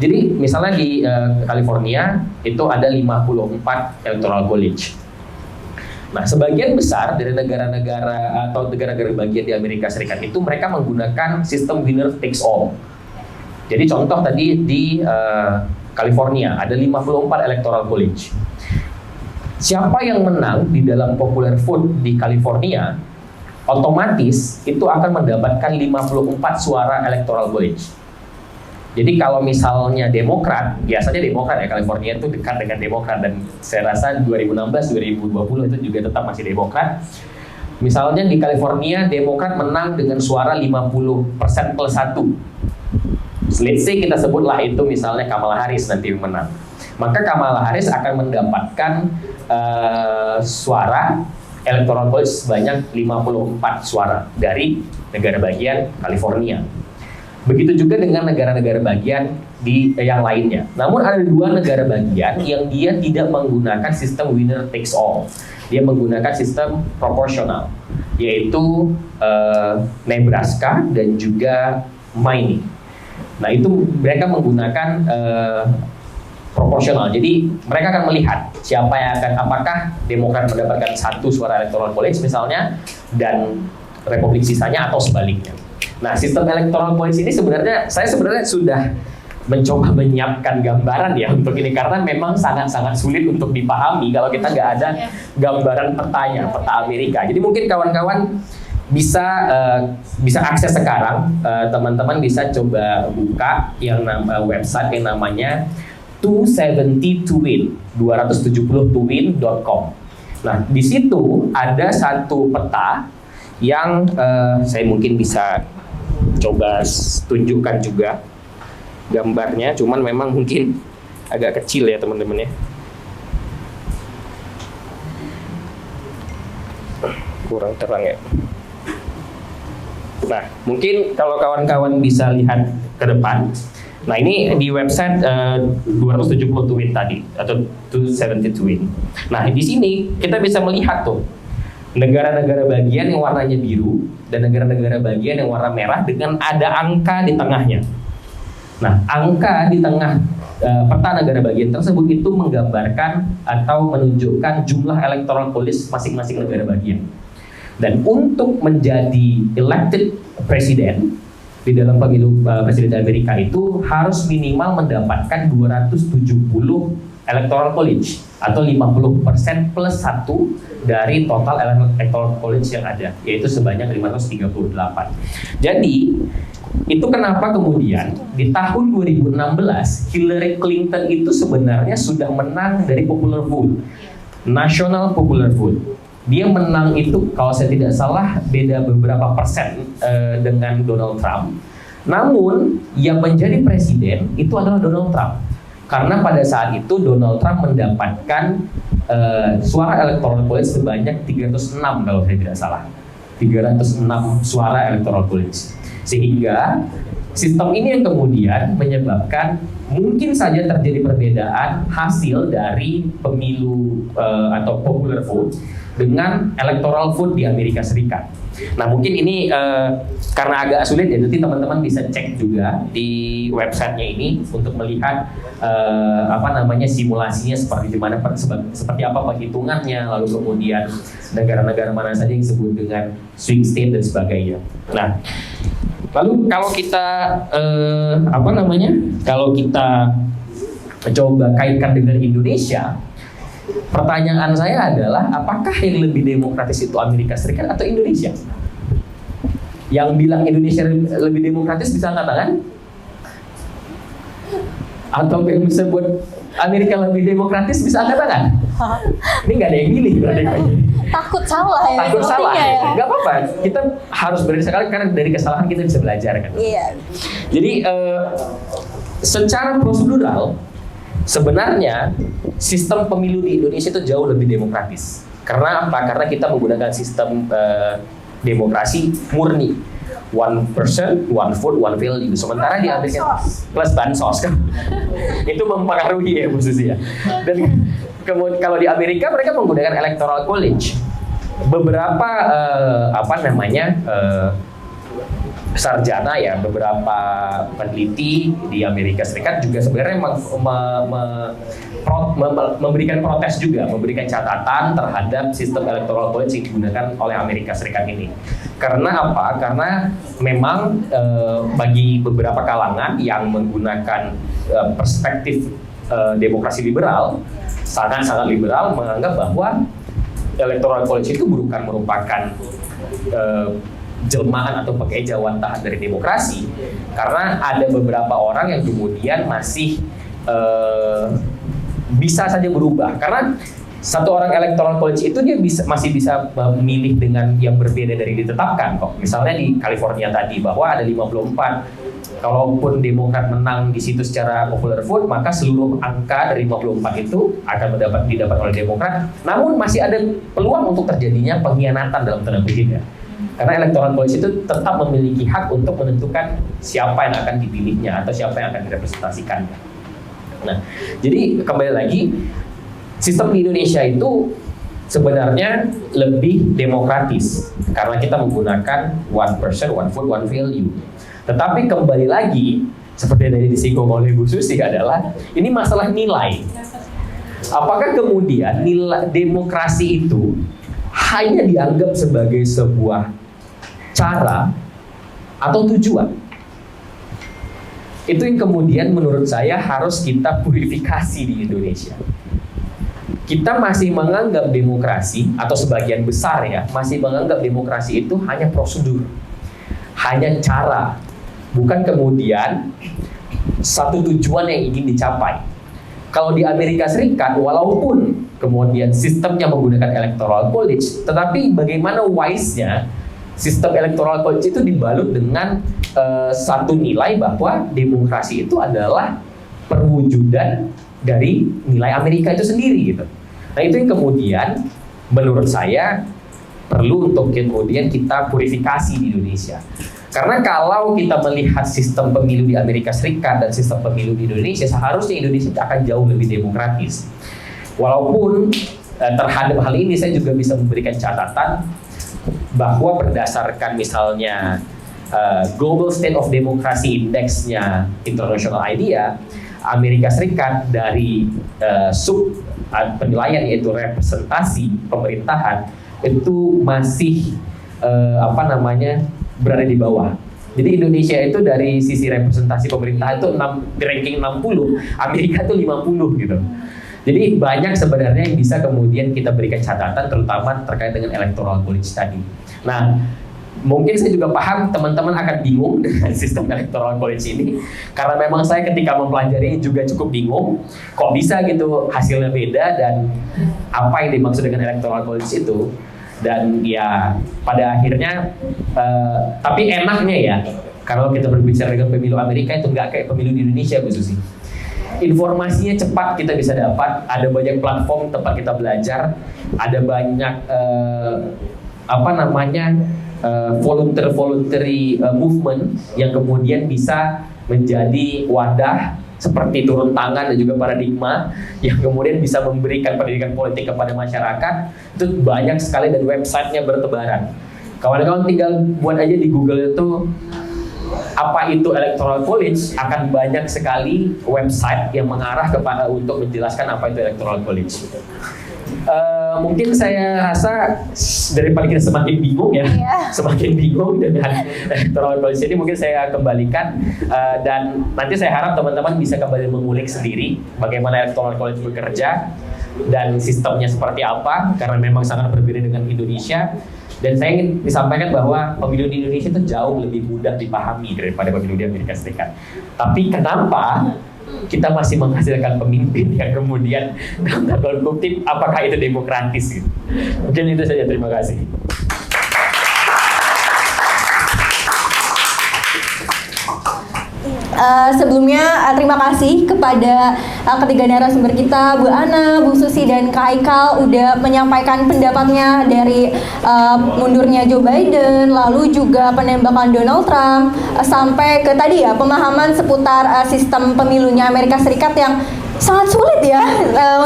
jadi misalnya di California itu ada 54 electoral college. Nah, sebagian besar dari negara-negara atau negara-negara bagian di Amerika Serikat itu mereka menggunakan sistem winner takes all. Jadi contoh tadi di California ada 54 electoral college. Siapa yang menang di dalam popular vote di California, otomatis itu akan mendapatkan 54 suara electoral college. Jadi kalau misalnya Demokrat, biasanya Demokrat ya, California itu dekat dengan Demokrat, dan saya rasa 2016-2020 itu juga tetap masih Demokrat. Misalnya di California, Demokrat menang dengan suara 50% plus 1. Let's say kita sebutlah itu misalnya Kamala Harris nanti menang. Maka Kamala Harris akan mendapatkan suara electoral college sebanyak 54 suara dari negara bagian California. Begitu juga dengan negara-negara bagian di yang lainnya. Namun ada 2 negara bagian yang dia tidak menggunakan sistem winner takes all. Dia menggunakan sistem proporsional, yaitu Nebraska dan juga Maine. Nah, itu mereka menggunakan proporsional. Jadi mereka akan melihat siapa yang akan, apakah Demokrat mendapatkan 1 suara electoral college misalnya, dan Republik sisanya, atau sebaliknya. Nah, sistem electoral college ini sebenarnya saya sudah mencoba menyiapkan gambaran ya untuk ini, karena memang sangat-sangat sulit untuk dipahami kalau kita nggak ada gambaran petanya, peta Amerika. Jadi mungkin kawan-kawan bisa akses sekarang, teman-teman bisa coba buka yang website yang namanya 270twin.com. Nah, di situ ada satu peta yang saya mungkin bisa coba tunjukkan juga gambarnya, cuman memang mungkin agak kecil ya teman-teman ya. Kurang terang ya. Nah, mungkin kalau kawan-kawan bisa lihat ke depan. Nah, ini di website 270 twin tadi atau 270 twin. Nah, di sini kita bisa melihat tuh negara-negara bagian yang warnanya biru dan negara-negara bagian yang warna merah dengan ada angka di tengahnya. Nah, angka di tengah peta negara bagian tersebut itu menggambarkan atau menunjukkan jumlah electoral college masing-masing negara bagian. Dan untuk menjadi elected presiden di dalam pemilu presiden Amerika itu harus minimal mendapatkan 270 electoral college atau 50% plus 1 dari total electoral college yang ada, yaitu sebanyak 538. Jadi itu kenapa kemudian di tahun 2016 Hillary Clinton itu sebenarnya sudah menang dari popular vote, national popular vote. Dia menang itu kalau saya tidak salah beda beberapa persen dengan Donald Trump. Namun yang menjadi presiden itu adalah Donald Trump. Karena pada saat itu Donald Trump mendapatkan suara electoral college sebanyak 306 kalau saya tidak salah. 306 suara electoral college. Sehingga sistem ini yang kemudian menyebabkan mungkin saja terjadi perbedaan hasil dari pemilu atau popular vote dengan electoral vote di Amerika Serikat. Nah, mungkin ini karena agak sulit ya, nanti teman-teman bisa cek juga di websitenya ini untuk melihat simulasinya seperti apa perhitungannya, lalu kemudian negara-negara mana saja yang disebut dengan swing state dan sebagainya. Nah, lalu kalau kita kalau kita coba kaitkan dengan Indonesia, pertanyaan saya adalah apakah yang lebih demokratis itu Amerika Serikat atau Indonesia? Yang bilang Indonesia lebih demokratis bisa angkat tangan? Atau yang bisa buat Amerika lebih demokratis bisa angkat tangan? Ini nggak ada yang milih berarti. Takut salah ya. Takut salah. Ya. Nggak apa-apa. Kita harus berani sekali karena dari kesalahan kita bisa belajar kan. Iya. Jadi secara prosedural sebenarnya sistem pemilu di Indonesia itu jauh lebih demokratis. Karena apa? Karena kita menggunakan sistem demokrasi murni. One person, one vote, one value. Sementara di Amerika plus bansos kan, itu mempengaruhi ya Bu Susi ya. Dan kemudian kalau di Amerika mereka menggunakan electoral college. Beberapa sarjana ya, beberapa peneliti di Amerika Serikat juga sebenarnya memberikan protes juga, memberikan catatan terhadap sistem electoral college yang digunakan oleh Amerika Serikat ini. Karena apa? Karena memang bagi beberapa kalangan yang menggunakan perspektif demokrasi liberal, sangat-sangat liberal, menganggap bahwa electoral college itu bukan merupakan jelmaan atau pengejauhan dari demokrasi, karena ada beberapa orang yang kemudian masih bisa saja berubah. Karena satu orang electoral college itu dia masih bisa memilih dengan yang berbeda dari ditetapkan kok. Misalnya di California tadi bahwa ada 54, kalaupun Demokrat menang di situ secara popular vote, maka seluruh angka dari 54 itu akan didapat oleh Demokrat. Namun masih ada peluang untuk terjadinya pengkhianatan dalam tanda kutip ya. Karena electoral college itu tetap memiliki hak untuk menentukan siapa yang akan dipilihnya atau siapa yang akan direpresentasikannya. Nah, jadi kembali lagi, sistem di Indonesia itu sebenarnya lebih demokratis karena kita menggunakan one person, one vote, one value. Tetapi kembali lagi, seperti yang tadi disinggung oleh Bu Susi adalah ini masalah nilai. Apakah kemudian nilai demokrasi itu hanya dianggap sebagai sebuah cara atau tujuan? Itu yang kemudian menurut saya harus kita purifikasi di Indonesia. Kita masih menganggap demokrasi, atau sebagian besar ya, masih menganggap demokrasi itu hanya prosedur, hanya cara, bukan kemudian satu tujuan yang ingin dicapai. kalau di Amerika Serikat, walaupun kemudian sistemnya menggunakan electoral college, tetapi bagaimana wise-nya sistem electoral college itu dibalut dengan satu nilai bahwa demokrasi itu adalah perwujudan dari nilai Amerika itu sendiri gitu. Nah itu yang kemudian menurut saya perlu untuk kemudian kita purifikasi di Indonesia. Karena kalau kita melihat sistem pemilu di Amerika Serikat dan sistem pemilu di Indonesia, seharusnya Indonesia akan jauh lebih demokratis. Walaupun terhadap hal ini saya juga bisa memberikan catatan bahwa berdasarkan misalnya Global State of Democracy Index-nya International IDEA, Amerika Serikat dari sub penilaian yaitu representasi pemerintahan itu masih berada di bawah. Jadi Indonesia itu dari sisi representasi pemerintahan itu di ranking 60, Amerika itu 50 gitu. Jadi banyak sebenarnya yang bisa kemudian kita berikan catatan terutama terkait dengan electoral college tadi. Nah, mungkin saya juga paham teman-teman akan bingung dengan sistem electoral college ini karena memang saya ketika mempelajari juga cukup bingung kok bisa gitu hasilnya beda dan apa yang dimaksud dengan electoral college itu. Dan ya pada akhirnya tapi enaknya ya kalau kita berbicara dengan pemilu Amerika itu nggak kayak pemilu di Indonesia Bu Susi. Informasinya cepat kita bisa dapat, ada banyak platform tempat kita belajar, ada banyak voluntary movement yang kemudian bisa menjadi wadah seperti turun tangan dan juga paradigma yang kemudian bisa memberikan pendidikan politik kepada masyarakat. Itu banyak sekali dan websitenya bertebaran. Kawan-kawan tinggal buat aja di Google itu apa itu electoral college, akan banyak sekali website yang mengarah kepada untuk menjelaskan apa itu electoral college. Mungkin saya rasa daripada kita semakin bingung ya, semakin bingung dengan electoral college ini, mungkin saya kembalikan dan nanti saya harap teman-teman bisa kembali mengulik sendiri bagaimana electoral college bekerja dan sistemnya seperti apa, karena memang sangat berbeda dengan Indonesia. Dan saya ingin disampaikan bahwa pemilu di Indonesia itu jauh lebih mudah dipahami daripada pemilu di Amerika Serikat. Tapi kenapa kita masih menghasilkan pemimpin yang kemudian dalam tanda kutip apakah itu demokratis gitu. Mungkin itu saja, terima kasih. Sebelumnya terima kasih kepada ketiga narasumber kita, Bu Ana, Bu Susi, dan Kak Haikal udah menyampaikan pendapatnya dari mundurnya Joe Biden, lalu juga penembakan Donald Trump, sampai ke tadi ya pemahaman seputar sistem pemilunya Amerika Serikat yang sangat sulit ya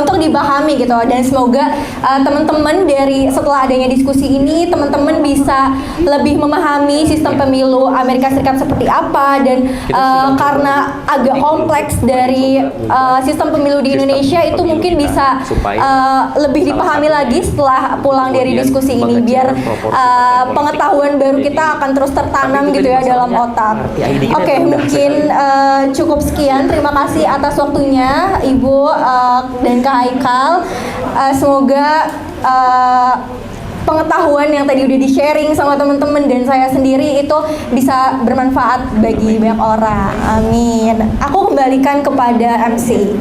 untuk dipahami gitu. Dan semoga teman-teman dari setelah adanya diskusi ini teman-teman bisa lebih memahami sistem pemilu Amerika Serikat seperti apa, dan karena agak kompleks dari sistem pemilu di Indonesia itu mungkin bisa lebih dipahami lagi setelah pulang dari diskusi ini, biar pengetahuan baru kita akan terus tertanam gitu ya dalam otak. Oke, mungkin cukup sekian. Terima kasih atas waktunya Ibu dan Kak Haikal. Semoga pengetahuan yang tadi udah di-sharing sama teman-teman dan saya sendiri itu bisa bermanfaat bagi banyak orang. Amin. Aku kembalikan kepada MC.